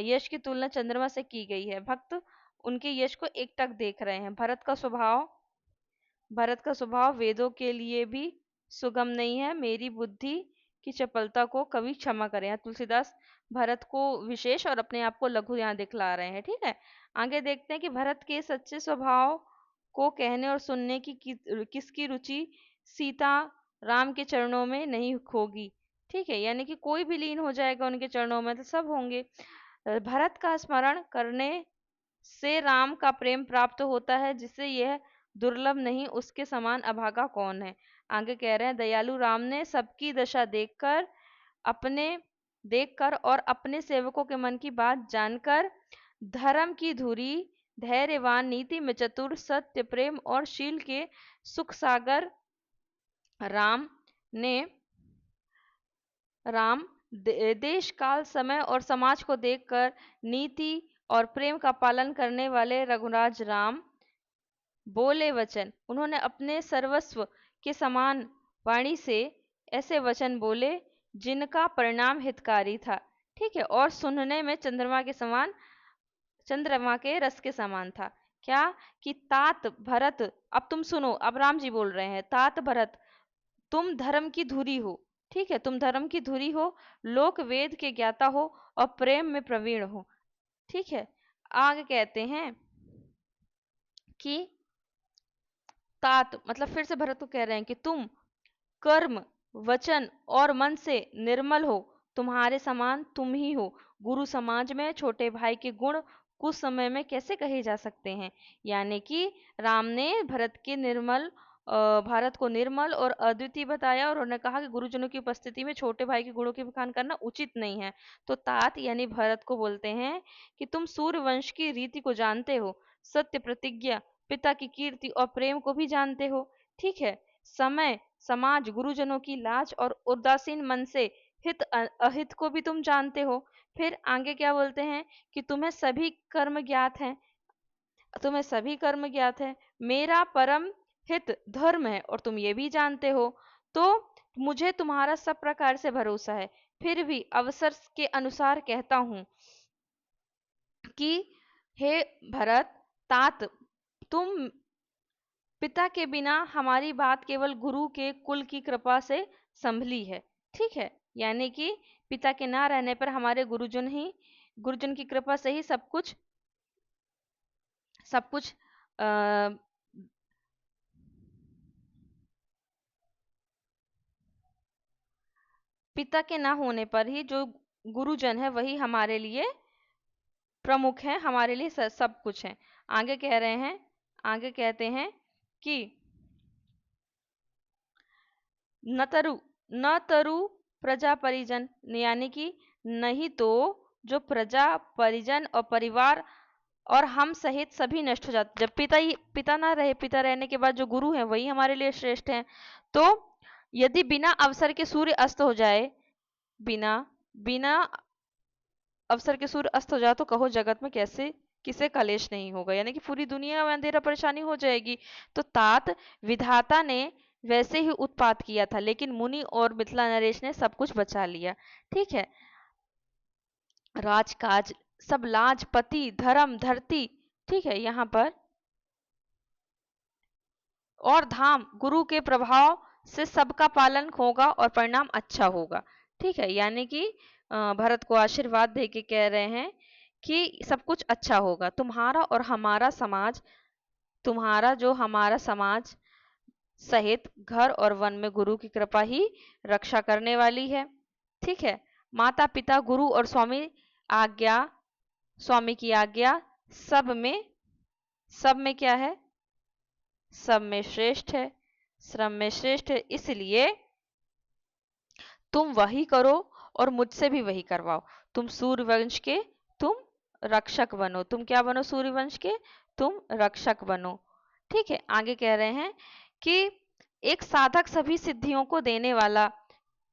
यश की तुलना चंद्रमा से की गई है। भक्त उनके यश को एकटक देख रहे हैं। भरत का स्वभाव वेदों के लिए भी सुगम नहीं है। मेरी बुद्धि की चपलता को कभी क्षमा करें। यहाँ तुलसीदास भरत को विशेष और अपने आप को लघु यहाँ दिखला रहे हैं। ठीक है। आगे देखते हैं कि भरत के सच्चे स्वभाव को कहने और सुनने की किसकी रुचि सीता राम के चरणों में नहीं खोगी। ठीक है। यानी कि कोई भी लीन हो जाएगा उनके चरणों में तो सब होंगे। भरत का स्मरण करने से राम का प्रेम प्राप्त होता है, जिसे यह दुर्लभ नहीं, उसके समान अभागा कौन है। आगे कह रहे हैं, दयालु राम ने सबकी दशा देखकर और अपने सेवकों के मन की बात जानकर धर्म की धुरी, धैर्यवान, नीति में चतुर, सत्य, प्रेम और शील के सुख सागर राम देश काल समय और समाज को देखकर नीति और प्रेम का पालन करने वाले रघुराज राम बोले वचन उन्होंने अपने सर्वस्व के समान वाणी से ऐसे वचन बोले जिनका परिणाम हितकारी था। ठीक है, और सुनने में चंद्रमा के रस के समान था। क्या? कि तात भरत, अब तुम सुनो, अब राम जी बोल रहे हैं, तात भरत तुम धर्म की धुरी हो। ठीक है, तुम धर्म की धुरी हो, लोक वेद के ज्ञाता हो और प्रेम में प्रवीण हो। ठीक है, आगे कहते हैं कि तात मतलब फिर से भरत को कह रहे हैं कि तुम कर्म, वचन और मन से निर्मल हो, तुम्हारे समान तुम ही हो। गुरु समाज में छोटे भाई के गुण कुछ समय में कैसे कहे जा सकते हैं? यानी कि राम ने भारत को निर्मल और अद्वितीय बताया, और उन्होंने कहा कि गुरुजनों की उपस्थिति में छोटे भाई के गुणों की बखान करना उचित नहीं है। तो तात यानी भरत को बोलते हैं कि तुम सूर्यवंश की रीति को जानते हो, सत्य प्रतिज्ञा, पिता की कीर्ति और प्रेम को भी जानते हो। ठीक है, समय, समाज, गुरुजनों की लाज और उदासीन मन से हित अहित को भी तुम जानते हो। फिर आगे क्या बोलते हैं कि तुम्हें सभी कर्म ज्ञात है, मेरा परम हित धर्म है और तुम ये भी जानते हो। तो मुझे तुम्हारा सब प्रकार से भरोसा है, फिर भी अवसर के अनुसार कहता हूं कि हे भरत, तात तुम पिता के बिना हमारी बात केवल गुरु के कुल की कृपा से संभली है। ठीक है, यानी कि पिता के ना रहने पर हमारे गुरुजन की कृपा से ही सब कुछ अ, पिता के ना होने पर ही जो गुरुजन है वही हमारे लिए प्रमुख है, हमारे लिए सब कुछ है। आगे कह रहे हैं, आगे कहते हैं कि न तरु प्रजा परिजन, यानी कि नहीं तो जो प्रजा परिजन और परिवार और हम सहित सभी नष्ट हो जाते। जब पिता ना रहे, पिता रहने के बाद जो गुरु हैं वही हमारे लिए श्रेष्ठ हैं। तो यदि बिना अवसर के सूर्य अस्त हो जाए, बिना बिना अवसर के सूर्य अस्त हो जाए, तो कहो जगत में कैसे किसे कलेश नहीं होगा, यानी कि पूरी दुनिया में अंधेरा परेशानी हो जाएगी। तो तात विधाता ने वैसे ही उत्पात किया था, लेकिन मुनि और मिथिला नरेश ने सब कुछ बचा लिया। ठीक है, राजकाज, सब लाज, पति, धर्म, धरती, ठीक है, यहाँ पर और धाम, गुरु के प्रभाव से सबका पालन होगा और परिणाम अच्छा होगा। ठीक है, यानी कि भरत को आशीर्वाद दे के कह रहे हैं कि सब कुछ अच्छा होगा, हमारा समाज सहित घर और वन में गुरु की कृपा ही रक्षा करने वाली है। ठीक है, माता पिता गुरु और स्वामी की आज्ञा सब में क्या है? सब में श्रेष्ठ है, श्रम में श्रेष्ठ है, इसलिए तुम वही करो और मुझसे भी वही करवाओ। तुम रक्षक बनो। तुम क्या बनो? सूर्यवंश के तुम रक्षक बनो। ठीक है, आगे कह रहे हैं कि एक साधक सभी सिद्धियों को देने वाला,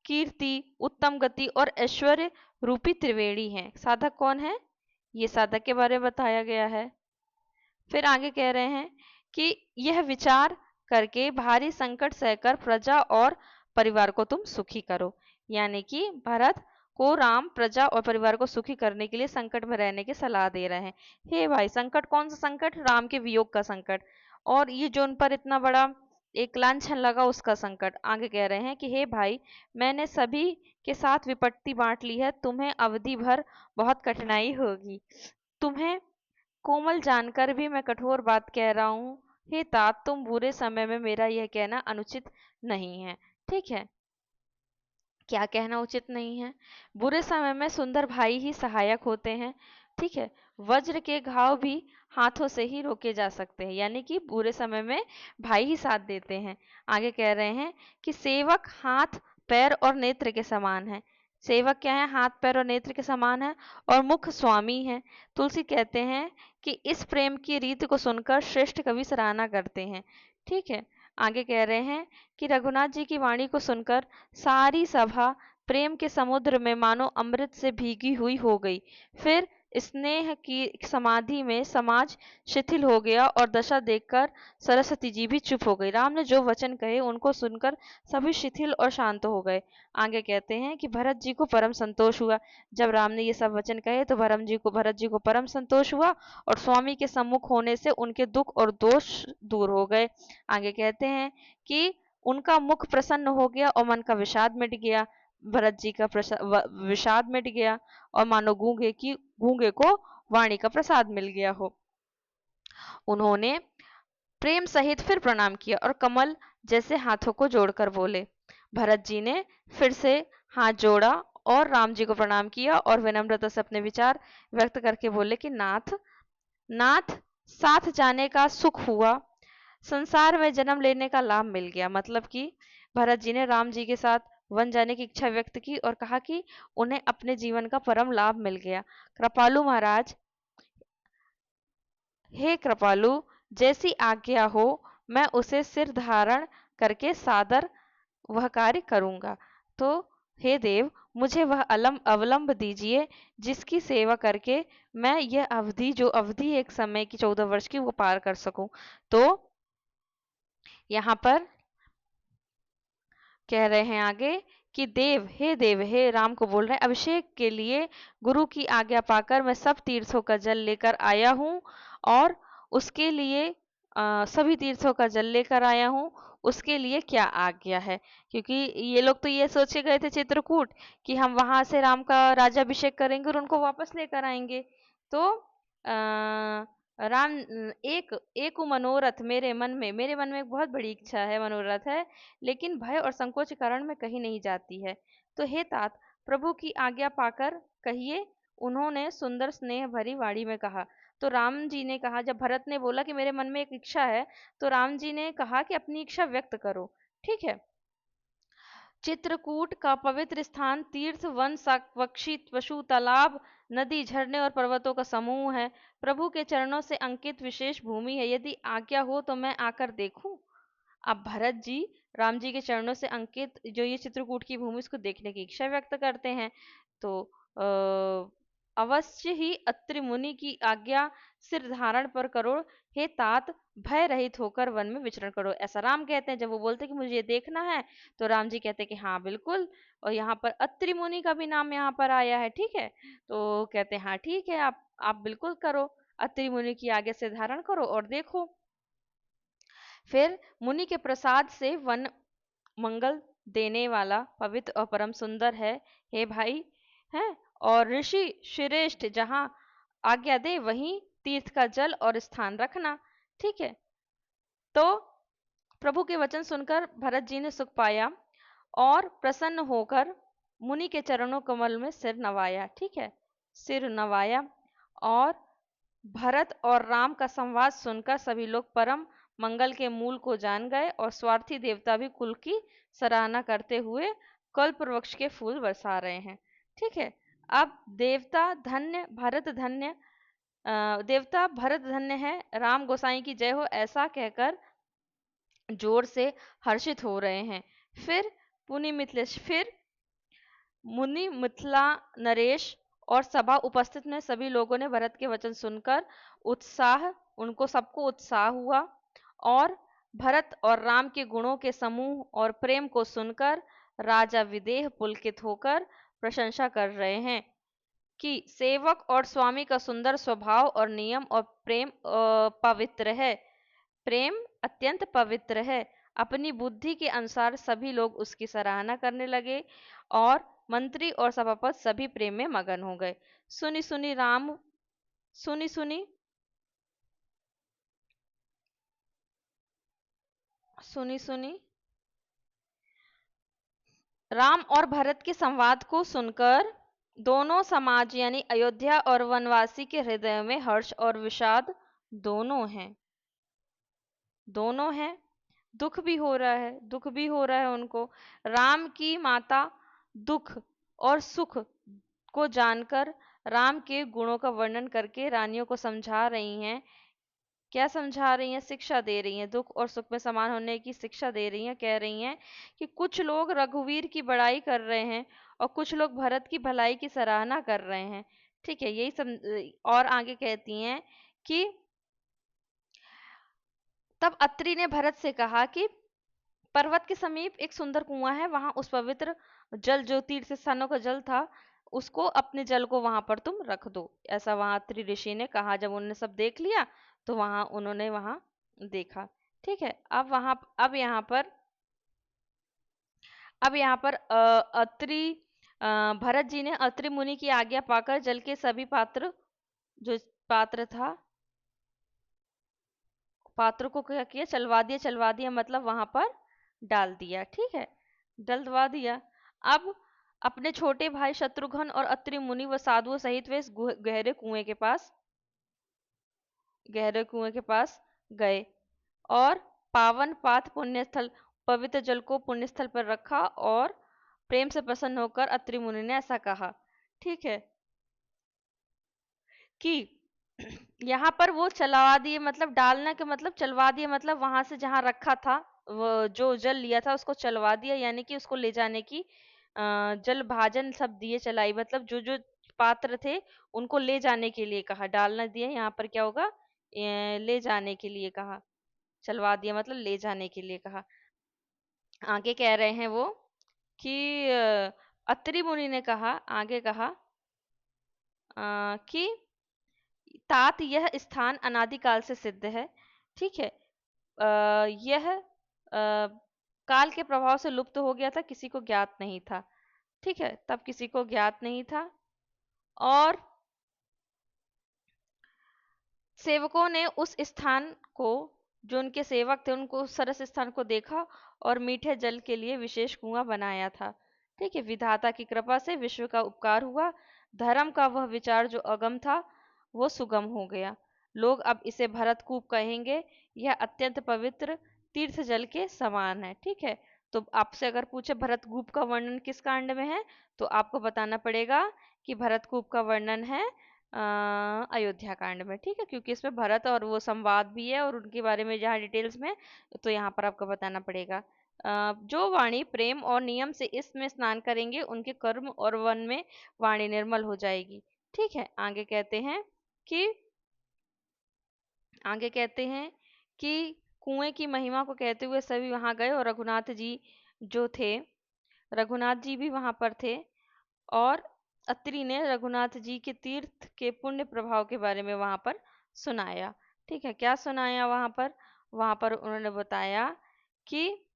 कीर्ति, उत्तम गति और ऐश्वर्य रूपी त्रिवेणी है। साधक कौन है? ये साधक के बारे में बताया गया है। फिर आगे कह रहे हैं कि यह विचार करके भारी संकट सहकर प्रजा और परिवार को तुम सुखी करो। यानी कि भरत को राम प्रजा और परिवार को सुखी करने के लिए संकट में रहने की सलाह दे रहे हैं। हे भाई, संकट कौन सा संकट? राम के वियोग का संकट, और ये जो उन पर इतना बड़ा एक लांछन लगा उसका संकट। आगे कह रहे हैं कि हे भाई, मैंने सभी के साथ विपत्ति बांट ली है, तुम्हें अवधि भर बहुत कठिनाई होगी। तुम्हें कोमल जानकर भी मैं कठोर बात कह रहा हूँ। हे तात, तुम बुरे समय में मेरा यह कहना अनुचित नहीं है। ठीक है, क्या कहना उचित नहीं है? बुरे समय में सुंदर भाई ही सहायक होते हैं। ठीक है, वज्र के घाव भी हाथों से ही रोके जा सकते हैं, यानी कि बुरे समय में भाई ही साथ देते हैं। आगे कह रहे हैं कि सेवक हाथ, पैर और नेत्र के समान है। सेवक क्या है? हाथ, पैर और नेत्र के समान है, और मुख स्वामी है। तुलसी कहते हैं कि इस प्रेम की रीत को सुनकर श्रेष्ठ कवि सराहना करते हैं। ठीक है, आगे कह रहे हैं कि रघुनाथ जी की वाणी को सुनकर सारी सभा प्रेम के समुद्र में मानो अमृत से भीगी हुई हो गई। फिर स्नेह की समाधि में समाज शिथिल हो गया और दशा देखकर सरस्वती जी भी चुप हो गई। राम ने जो वचन कहे उनको सुनकर सभी शिथिल और शांत हो गए। आगे कहते हैं कि भरत जी को परम संतोष हुआ। जब राम ने ये सब वचन कहे तो भरत जी को परम संतोष हुआ और स्वामी के सम्मुख होने से उनके दुख और दोष दूर हो गए। आगे कहते हैं कि उनका मुख प्रसन्न हो गया और मन का विषाद मिट गया। भरत जी का विषाद मिट गया और मानो गूंगे को वाणी का प्रसाद मिल गया हो। उन्होंने प्रेम सहित फिर प्रणाम किया और कमल जैसे हाथों को जोड़कर बोले। भरत जी ने फिर से हाथ जोड़ा और राम जी को प्रणाम किया और विनम्रता से अपने विचार व्यक्त करके बोले कि नाथ नाथ साथ जाने का सुख हुआ, संसार में जन्म लेने का लाभ मिल गया। मतलब कि भरत जी ने राम जी के साथ वन जाने की इच्छा व्यक्त की और कहा कि उन्हें अपने जीवन का परम लाभ मिल गया। कृपालु महाराज, हे कृपालु, जैसी आज्ञा हो मैं उसे सिर धारण करके सादर वह कार्य करूंगा। तो हे देव, मुझे वह अवलंब दीजिए जिसकी सेवा करके मैं यह अवधि एक समय की 14 वर्ष की वो पार कर सकूं। तो यहाँ पर कह रहे हैं आगे कि देव, हे राम को बोल रहे हैं, अभिषेक के लिए गुरु की आज्ञा पाकर मैं सब तीर्थों का जल लेकर आया हूँ और उसके लिए सभी तीर्थों का जल लेकर आया हूँ। उसके लिए क्या आज्ञा है? क्योंकि ये लोग तो ये सोच के गए थे चित्रकूट कि हम वहां से राम का राज्याभिषेक करेंगे और उनको वापस लेकर आएंगे। तो राम एक एक मनोरथ मेरे मन में एक बहुत बड़ी इच्छा है, मनोरथ है, लेकिन भय और संकोच के कारण मैं कहीं नहीं जाती है। तो हे तात, प्रभु की आज्ञा पाकर कहिए। उन्होंने सुंदर स्नेह भरी वाणी में कहा। तो राम जी ने कहा, जब भरत ने बोला कि मेरे मन में एक इच्छा है, तो राम जी ने कहा कि अपनी इच्छा व्यक्त करो। ठीक है। चित्रकूट का पवित्र स्थान तीर्थ वन साक्ष्य पशु तालाब नदी झरने और पर्वतों का समूह है। प्रभु के चरणों से अंकित विशेष भूमि है। यदि आज्ञा हो तो मैं आकर देखूं। अब भरत जी राम जी के चरणों से अंकित जो ये चित्रकूट की भूमि उसको देखने की इच्छा व्यक्त करते हैं। तो अवश्य ही अत्रि मुनि की आज्ञा सिर धारण पर करो। हे तात, भय रहित होकर वन में विचरण करो। ऐसा राम कहते हैं। जब वो बोलते हैं कि मुझे ये देखना है, तो राम जी कहते हैं कि हाँ बिल्कुल। और यहाँ पर अत्रि मुनि का भी नाम यहाँ पर आया है। ठीक है। तो कहते हैं हाँ ठीक है, आप बिल्कुल करो, अत्रि मुनि की आज्ञा से धारण करो और देखो। फिर मुनि के प्रसाद से वन मंगल देने वाला पवित्र और परम सुंदर है। हे भाई, है, और ऋषि श्रेष्ठ जहाँ आज्ञा दे वहीं तीर्थ का जल और स्थान रखना। ठीक है। तो प्रभु के वचन सुनकर भरत जी ने सुख पाया और प्रसन्न होकर मुनि के चरणों कमल में सिर नवाया। ठीक है, सिर नवाया। और भरत और राम का संवाद सुनकर सभी लोग परम मंगल के मूल को जान गए और स्वार्थी देवता भी कुल की सराहना करते हुए कल्प वृक्ष के फूल बरसा रहे हैं। ठीक है। अब देवता भरत धन्य है, राम गोसाई की जय हो, ऐसा कहकर जोर से हर्षित हो रहे हैं। फिर मुनि मिथिला नरेश और सभा उपस्थित में सभी लोगों ने भरत के वचन सुनकर सबको उत्साह हुआ और भरत और राम के गुणों के समूह और प्रेम को सुनकर राजा विदेह पुलकित होकर प्रशंसा कर रहे हैं कि सेवक और स्वामी का सुंदर स्वभाव और नियम और प्रेम पवित्र है। प्रेम अत्यंत पवित्र है। अपनी बुद्धि के अनुसार सभी लोग उसकी सराहना करने लगे और मंत्री और सभापति सभी प्रेम में मगन हो गए। सुनी सुनी राम सुनी सुनी सुनी सुनी राम और भरत के संवाद को सुनकर दोनों समाज यानी अयोध्या और वनवासी के हृदय में हर्ष और विषाद दोनों हैं। दुख भी हो रहा है उनको। राम की माता दुख और सुख को जानकर राम के गुणों का वर्णन करके रानियों को समझा रही हैं। क्या समझा रही हैं? शिक्षा दे रही हैं। दुख और सुख में समान होने की शिक्षा दे रही हैं। कह रही हैं कि कुछ लोग रघुवीर की बड़ाई कर रहे हैं और कुछ लोग भरत की भलाई की सराहना कर रहे हैं। ठीक है, यही और आगे कहती हैं कि तब अत्रि ने भरत से कहा कि पर्वत के समीप एक सुंदर कुआं है, वहां उस पवित्र जल जो तीर्थ स्थानों का जल था, उसको अपने जल को वहां पर तुम रख दो। ऐसा वहां अत्रि ऋषि ने कहा। जब उन्होंने सब देख लिया तो वहां उन्होंने वहां देखा। ठीक है, अब यहाँ पर अत्रि भरत जी ने अत्रि मुनि की आज्ञा पाकर जल के सभी जो पात्र था पात्रों को क्या किया, चलवा दिया मतलब वहां पर डाल दिया। ठीक है, डलवा दिया। अब अपने छोटे भाई शत्रुघ्न और अत्रि मुनि व साधुओं सहित वे इस गहरे कुएं के पास गए और पावन पाथ पुण्य स्थल पवित्र जल को पुण्य स्थल पर रखा और प्रेम से प्रसन्न होकर अत्रि मुनि ने ऐसा कहा। ठीक है, कि यहाँ पर वो चलवा दिए मतलब डालना के मतलब चलवा दिए मतलब वहां से जहाँ रखा था वो जो जल लिया था उसको चलवा दिया, यानी कि उसको ले जाने की जल भाजन सब दिए चलाई, मतलब जो जो पात्र थे उनको ले जाने के लिए कहा, डालना दिया। यहाँ पर क्या होगा, ले जाने के लिए कहा, चलवा दिया मतलब ले जाने के लिए कहा। आगे कह रहे हैं वो कि अत्रि मुनि ने कहा, आगे कहा कि तात यह स्थान अनादिकाल से सिद्ध है। ठीक है, यह काल के प्रभाव से लुप्त हो गया था, किसी को ज्ञात नहीं था। ठीक है, तब किसी को ज्ञात नहीं था और सेवकों ने उस स्थान को, जो उनके सेवक थे उनको उस सरस स्थान को देखा और मीठे जल के लिए विशेष कुआं बनाया था। ठीक है, विधाता की कृपा से विश्व का उपकार हुआ, धर्म का वह विचार जो अगम था वो सुगम हो गया। लोग अब इसे भरतकूप कहेंगे, यह अत्यंत पवित्र तीर्थ जल के समान है। ठीक है, तो आपसे अगर पूछे भरतकूप का वर्णन किस कांड में है, तो आपको बताना पड़ेगा कि भरतकूप का वर्णन है अयोध्या कांड में। ठीक है, क्योंकि इसमें भरत और वो संवाद भी है और उनके बारे में जहाँ डिटेल्स में, तो यहाँ पर आपको बताना पड़ेगा। जो वाणी प्रेम और नियम से इसमें स्नान करेंगे उनके कर्म और वन में वाणी निर्मल हो जाएगी। ठीक है, कि आगे कहते हैं कि कुएं की महिमा को कहते हुए सभी वहां गए और रघुनाथ जी जो थे, रघुनाथ जी भी वहां पर थे और अत्रि ने रघुनाथ जी के तीर्थ के पुण्य प्रभाव के बारे में वहां पर सुनाया। ठीक है, क्या सुनाया वहां पर उन्होंने बताया कि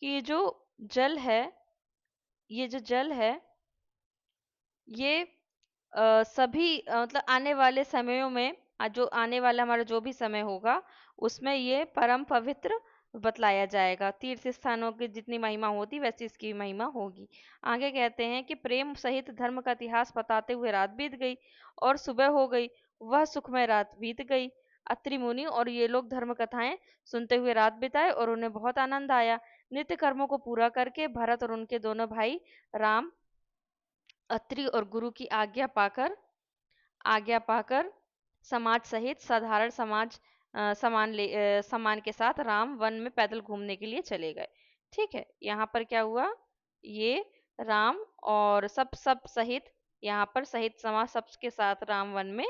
ये जो जल है, ये जो जल है ये सभी मतलब आने वाले समयों में जो आने वाला हमारा जो भी समय होगा उसमें ये परम पवित्र बतलाया जाएगा। तीर्थ स्थानों की जितनी महिमा होती वैसी इसकी भी महिमा होगी। आगे कहते हैं कि प्रेम सहित धर्म का इतिहास बताते हुए रात बीत गई और सुबह हो गई, वह सुखमय रात बीत गई। अत्रि मुनि और ये लोग धर्म कथाएं सुनते हुए रात बिताए और उन्हें बहुत आनंद आया। नित्य कर्मों को पूरा करके भरत और उनके दोनों भाई राम अत्रि और गुरु की आज्ञा पाकर समाज सहित साधारण सामान के साथ राम वन में पैदल घूमने के लिए चले गए। ठीक है, यहाँ पर क्या हुआ, ये राम और सब सहित, यहाँ पर सहित समाज सबके साथ राम वन में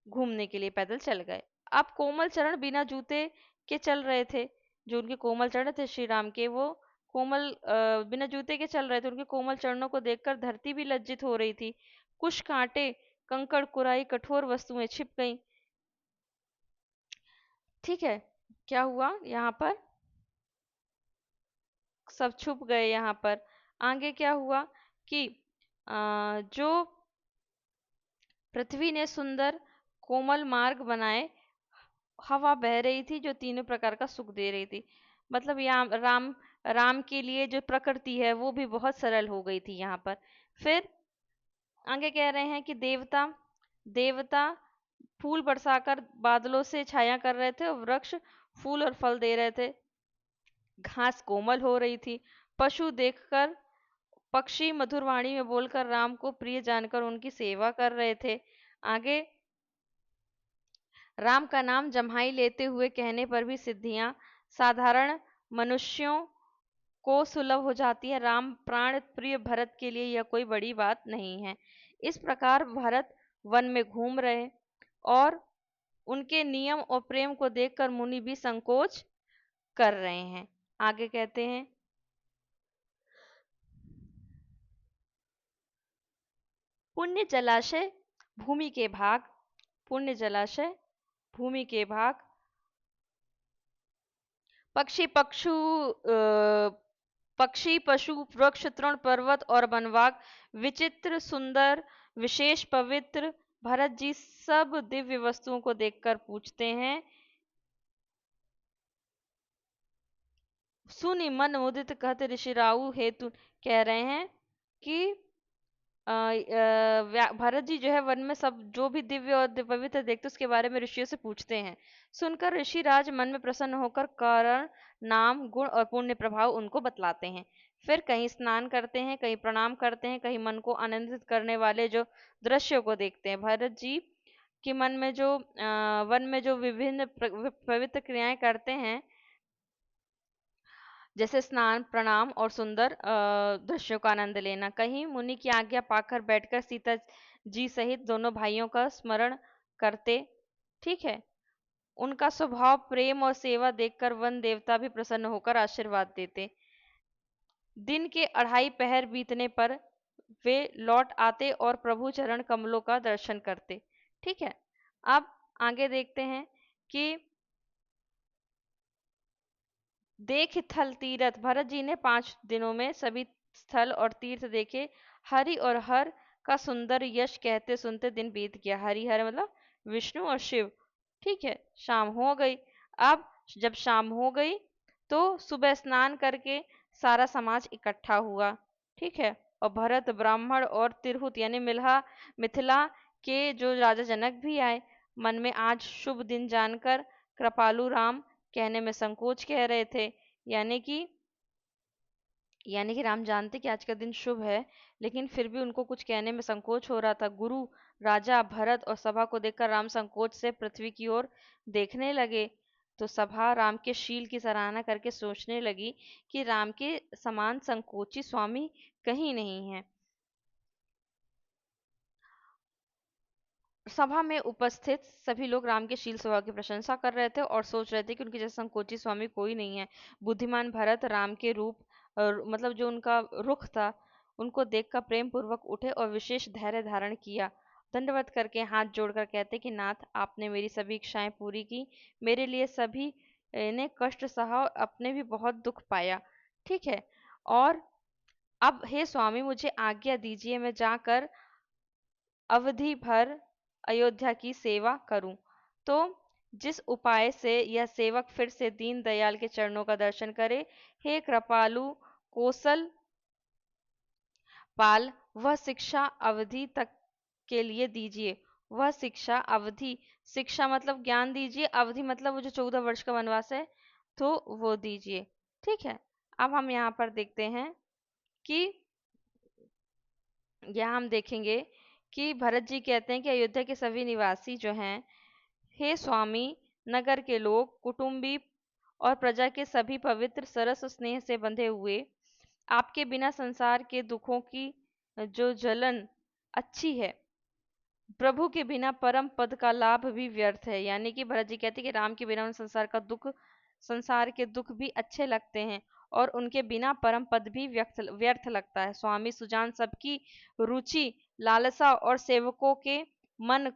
घूमने के लिए पैदल चल गए। अब कोमल चरण बिना जूते के चल रहे थे, जो उनके कोमल चरण थे श्री राम के, वो बिना जूते के चल रहे थे। उनके कोमल चरणों को देखकर धरती भी लज्जित हो रही थी। कुछ कांटे, कंकड़, कुराई, कठोर वस्तुएं छिप गईं। ठीक है, क्या हुआ यहाँ पर, सब छुप गए। यहाँ पर आगे क्या हुआ कि जो पृथ्वी ने सुंदर कोमल मार्ग बनाए, हवा बह रही थी जो तीनों प्रकार का सुख दे रही थी। मतलब यहाँ राम के लिए जो प्रकृति है वो भी बहुत सरल हो गई थी यहाँ पर। फिर आगे कह रहे हैं कि देवता देवता फूल बरसाकर बादलों से छाया कर रहे थे और वृक्ष फूल और फल दे रहे थे। घास कोमल हो रही थी। पशु देखकर पक्षी मधुर वाणी में बोलकर राम को प्रिय जानकर उनकी सेवा कर रहे थे। आगे राम का नाम जम्हाई लेते हुए कहने पर भी सिद्धियां साधारण मनुष्यों को सुलभ हो जाती है। राम प्राण प्रिय भरत के लिए यह कोई बड़ी बात नहीं है। इस प्रकार भरत वन में घूम रहे और उनके नियम और प्रेम को देखकर मुनि भी संकोच कर रहे हैं। आगे कहते हैं, पुण्य जलाशय भूमि के भाग, पुण्य जलाशय भूमि के भाग, पक्षी पक्षु पक्षी पशु वृक्ष तृण पर्वत और वनवाग विचित्र सुंदर विशेष पवित्र। भरत जी सब दिव्य वस्तुओं को देखकर पूछते हैं, सुनि मन मुदित कहत ऋषि राहु हेतु। कह रहे हैं कि भरत जी जो है वन में सब जो भी दिव्य और पवित्र देखते उसके बारे में ऋषियों से पूछते हैं। सुनकर ऋषि राज मन में प्रसन्न होकर कारण नाम गुण और पुण्य प्रभाव उनको बतलाते हैं। फिर कहीं स्नान करते हैं, कहीं प्रणाम करते हैं, कहीं मन को आनंदित करने वाले जो दृश्यों को देखते हैं। भरत जी के मन में जो वन में जो विभिन्न पवित्र क्रियाएं करते हैं, जैसे स्नान प्रणाम और सुंदर दृश्यों का आनंद लेना। कहीं मुनि की आज्ञा पाकर बैठकर सीता जी सहित दोनों भाइयों का स्मरण करते। ठीक है, उनका स्वभाव प्रेम और सेवा देखकर वन देवता भी प्रसन्न होकर आशीर्वाद देते। दिन के 2.5 पहर बीतने पर वे लौट आते और प्रभु चरण कमलों का दर्शन करते। ठीक है, अब आगे देखते हैं कि देख थल तीरथ, भरत जी ने 5 दिनों में सभी स्थल और तीर्थ देखे। हरि और हर का सुंदर यश कहते सुनते दिन बीत गया। हरि हर मतलब विष्णु और शिव। ठीक है, शाम हो गई। अब जब शाम हो गई तो सुबह स्नान करके सारा समाज इकट्ठा हुआ। ठीक है, और भरत ब्राह्मण और तिरहुत यानी मिथिला के जो राजा जनक भी आए। मन में आज शुभ दिन जानकर कृपालु राम कहने में संकोच कह रहे थे। यानी कि राम जानते कि आज का दिन शुभ है, लेकिन फिर भी उनको कुछ कहने में संकोच हो रहा था। गुरु राजा भरत और सभा को देखकर राम संकोच से पृथ्वी की ओर देखने लगे। तो सभा राम के शील की सराहना करके सोचने लगी कि राम के समान संकोची स्वामी कहीं नहीं है। सभा में उपस्थित सभी लोग राम के शील स्वभाव की प्रशंसा कर रहे थे और सोच रहे थे कि उनके जैसा संकोची स्वामी कोई नहीं है। बुद्धिमान भरत राम के रूप मतलब जो उनका रुख था उनको देखकर प्रेम पूर्वक उठे और विशेष धैर्य धारण किया। दंडवत करके हाथ जोड़कर कहते कि नाथ, आपने मेरी सभी इच्छाएं पूरी की, मेरे लिए सभी ने कष्ट सहा और अपने भी बहुत दुख पाया। ठीक है, और अब हे स्वामी मुझे आज्ञा दीजिए, मैं जाकर अवधि भर अयोध्या की सेवा करूं। तो जिस उपाय से यह सेवक फिर से दीन दयाल के चरणों का दर्शन करे, हे कृपालु कौशल पाल, वह शिक्षा अवधि तक के लिए दीजिए। वह शिक्षा अवधि, शिक्षा मतलब ज्ञान दीजिए, अवधि मतलब वो जो 14 वर्ष का वनवास है तो वो दीजिए। ठीक है, अब हम यहाँ पर देखते हैं कि यहाँ हम देखेंगे कि भरत जी कहते हैं कि अयोध्या के सभी निवासी जो हैं, हे स्वामी, नगर के लोग, कुटुंबी और प्रजा के सभी पवित्र सरस स्नेह से बंधे हुए, आपके बिना संसार के दुखों की जो जलन अच्छी है, प्रभु के बिना परम पद का लाभ भी व्यर्थ है। यानी कि भरत जी कहते हैं कि राम के बिना संसार के दुख भी अच्छे लगते हैं और उनके बिना परम पद भी व्यर्थ लगता है। स्वामी सुजान सबकी रुचि, लालसा और सेवकों के मन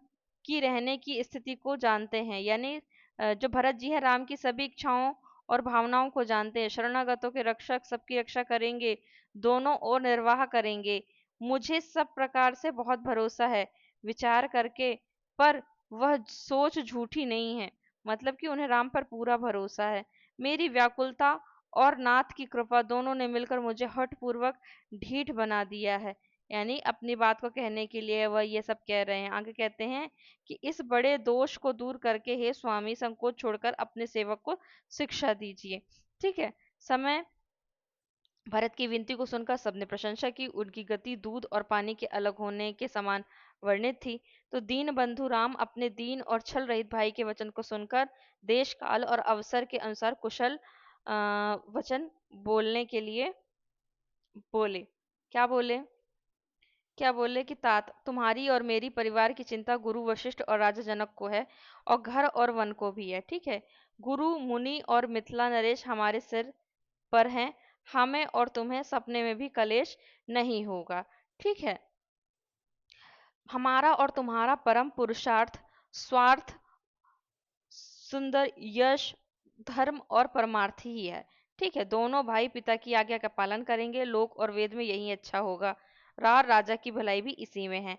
की रहने की स्थिति को जानते हैं। यानी जो भरत जी है राम की सभी इच्छाओं और भावनाओं को जानते हैं। शरणागतों के रक्षक, सबकी रक्षा करेंगे, दोनों ओर निर्वाह करेंगे। मुझे सब प्रकार से बहुत भरोसा है विचार करके, पर वह सोच झूठी नहीं है। मतलब कि उन्हें राम पर पूरा भरोसा है। मेरी व्याकुलता और नाथ की कृपा दोनों ने मिलकर मुझे हठ पूर्वक ढीठ बना दिया है। यानी अपनी बात को कहने के लिए वह ये सब कह रहे हैं। आगे कहते हैं कि इस बड़े दोष को दूर करके हे स्वामी संकोच छोड़कर अपने सेवक को शिक्षा दीजिए। ठीक है, समय भरत की विनती को सुनकर सबने प्रशंसा की। उनकी गति दूध और पानी के अलग होने के समान वर्णित थी। तो दीन बंधु राम अपने दीन और छल रहित भाई के वचन को सुनकर देश काल और अवसर के अनुसार कुशल वचन बोलने के लिए बोले। क्या बोले? क्या बोले कि तात तुम्हारी और मेरी परिवार की चिंता गुरु वशिष्ठ और राजा जनक को है और घर और वन को भी है। ठीक है। गुरु मुनि और मिथिला नरेश हमारे सिर पर हैं। हमें और तुम्हें सपने में भी कलेश नहीं होगा। ठीक है। हमारा और तुम्हारा परम पुरुषार्थ स्वार्थ सुंदर यश धर्म और परमार्थ ही है। ठीक है। दोनों भाई पिता की आज्ञा का पालन करेंगे। लोक और वेद में यही अच्छा होगा। राजा की भलाई भी इसी में है।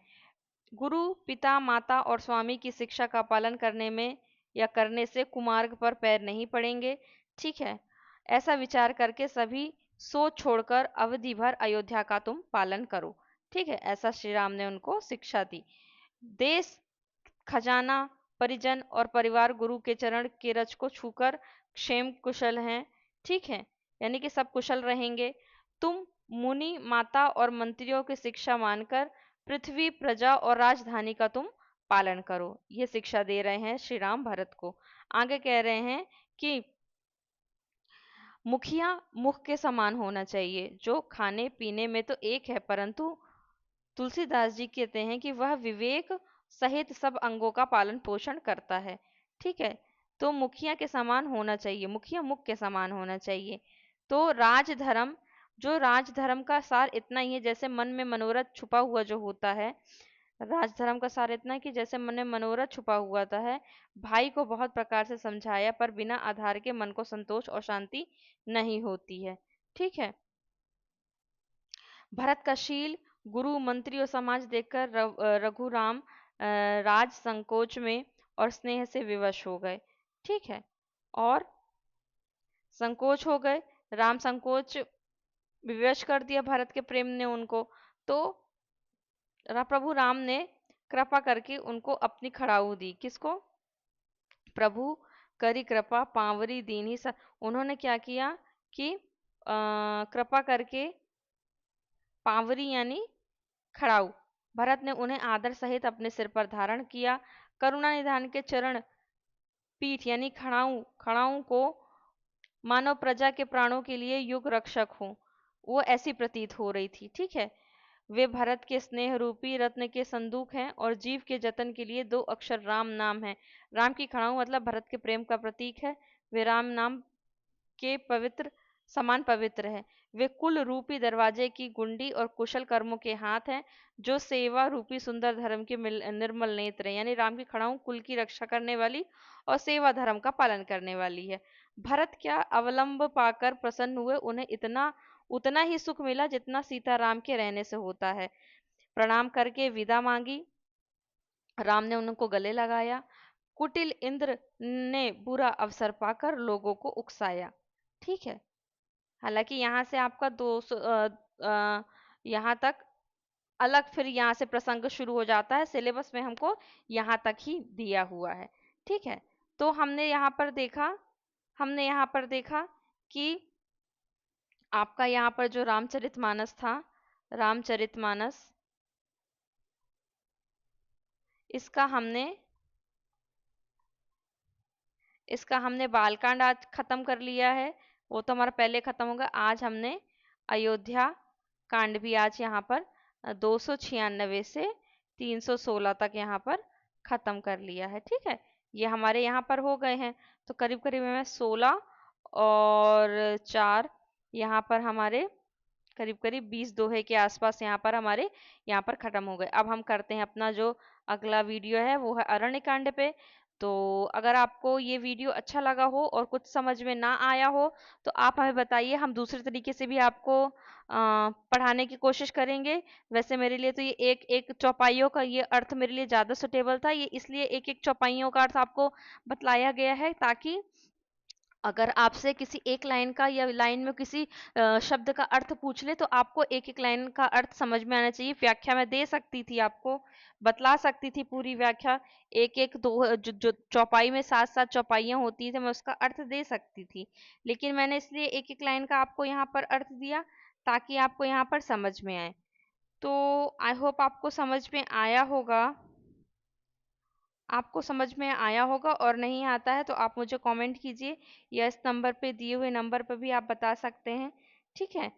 गुरु पिता माता और स्वामी की शिक्षा का पालन करने में या करने से कुमार्ग पर पैर नहीं पड़ेंगे। ठीक है। ऐसा विचार करके सभी सोच छोड़कर अवधि भर अयोध्या का तुम पालन करो। ठीक है। ऐसा श्री राम ने उनको शिक्षा दी। देश खजाना परिजन और परिवार गुरु के चरण के रज को छूकर क्षेम कुशल हैं। ठीक है। यानी कि सब कुशल रहेंगे। तुम मुनि माता और मंत्रियों की शिक्षा मानकर पृथ्वी प्रजा और राजधानी का तुम पालन करो। ये शिक्षा दे रहे हैं श्री राम भरत को। आगे कह रहे हैं कि मुखिया मुख के समान होना चाहिए। जो खाने पीने में तो एक है परंतु तुलसीदास जी कहते हैं कि वह विवेक सहित सब अंगों का पालन पोषण करता है। ठीक है। तो मुखिया के समान होना चाहिए। मुखिया मुख के समान होना चाहिए। तो राजधर्म, जो राजधर्म का सार इतना ही है जैसे मन में मनोरथ छुपा हुआ जो होता है। राजधर्म का सार इतना है कि जैसे मन में मनोरथ छुपा हुआ था है। भाई को बहुत प्रकार से समझाया पर बिना आधार के मन को संतोष और शांति नहीं होती है। ठीक है। भरत का शील गुरु मंत्री और समाज देखकर रघुराम राज संकोच में और स्नेह से विवश हो गए। ठीक है। और संकोच हो गए। राम संकोच विवश कर दिया भरत के प्रेम ने उनको। तो प्रभु राम ने कृपा करके उनको अपनी खड़ाऊ दी। किसको? प्रभु करी कृपा पांवरी दीनी सा। उन्होंने क्या किया कि कृपा करके पांवरी यानी खड़ाऊ भरत ने उन्हें आदर सहित अपने सिर पर धारण किया। करुणा निधान के चरण पीठ यानी खड़ाऊ खड़ाऊ को मानव प्रजा के प्राणों के लिए युग रक्षक हो, वो ऐसी प्रतीत हो रही थी। ठीक है। वे भरत के स्नेह रूपी रत्न के संदूक हैं और जीव के जतन के लिए दो अक्षर राम नाम है। राम की खड़ाऊ मतलब भरत के प्रेम का प्रतीक है। वे राम नाम के पवित्र समान पवित्र है। वे कुल रूपी दरवाजे की गुंडी और कुशल कर्मों के हाथ हैं जो सेवा रूपी सुंदर धर्म के निर्मल नेत्र हैं। यानी राम की खड़ाऊ कुल की रक्षा करने वाली और सेवा धर्म का पालन करने वाली है। भरत क्या अवलंब पाकर प्रसन्न हुए। उन्हें इतना उतना ही सुख मिला जितना सीताराम के रहने से होता है। प्रणाम करके विदा मांगी। राम ने उनको गले लगाया। कुटिल इंद्र ने बुरा अवसर पाकर लोगों को उकसाया। ठीक है। हालांकि यहाँ से आपका यहाँ तक अलग फिर यहाँ से प्रसंग शुरू हो जाता है। सिलेबस में हमको यहाँ तक ही दिया हुआ है। ठीक है। तो हमने यहाँ पर देखा कि आपका यहाँ पर जो रामचरितमानस था, रामचरितमानस इसका हमने इसका हमने बालकांड आज खत्म कर लिया है। वो तो हमारा पहले खत्म होगा। आज हमने अयोध्या कांड भी आज यहाँ पर 296 से 316 तक यहाँ पर खत्म कर लिया है। ठीक है। ये हमारे यहाँ पर हो गए हैं। तो करीब करीब हमें 16 और 4 यहाँ पर हमारे करीब करीब 20 दोहे के आसपास यहाँ पर हमारे यहाँ पर खत्म हो गए। अब हम करते हैं अपना जो अगला वीडियो है वो है अरण्य कांड पे। तो अगर आपको ये वीडियो अच्छा लगा हो और कुछ समझ में ना आया हो तो आप हमें बताइए, हम दूसरे तरीके से भी आपको पढ़ाने की कोशिश करेंगे। वैसे मेरे लिए तो ये एक एक चौपाइयों का ये अर्थ मेरे लिए ज़्यादा सुटेबल था। ये इसलिए एक एक चौपाइयों का अर्थ आपको बतलाया गया है ताकि अगर आपसे किसी एक लाइन का या लाइन में किसी शब्द का अर्थ पूछ ले तो आपको एक एक लाइन का अर्थ समझ में आना चाहिए। व्याख्या मैं दे सकती थी, आपको बतला सकती थी पूरी व्याख्या। एक एक दो जो चौपाई में सात सात चौपाइयाँ होती थी मैं उसका अर्थ दे सकती थी। लेकिन मैंने इसलिए एक एक लाइन का आपको यहाँ पर अर्थ दिया ताकि आपको यहाँ पर समझ में आए। तो आई होप आपको समझ में आया होगा। आपको समझ में आया होगा, और नहीं आता है तो आप मुझे कमेंट कीजिए, या इस नंबर पे, दिए हुए नंबर पे भी आप बता सकते हैं। ठीक है,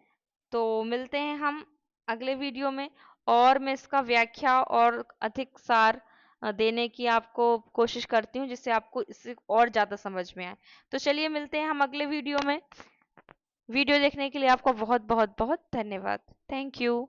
तो मिलते हैं हम अगले वीडियो में, और मैं इसका व्याख्या और अधिक सार देने की आपको कोशिश करती हूँ, जिससे आपको इससे और ज़्यादा समझ में आए। तो चलिए मिलते हैं हम अगले वीडियो में। वीडियो देखने के लिए आपका बहुत बहुत बहुत धन्यवाद। Thank you.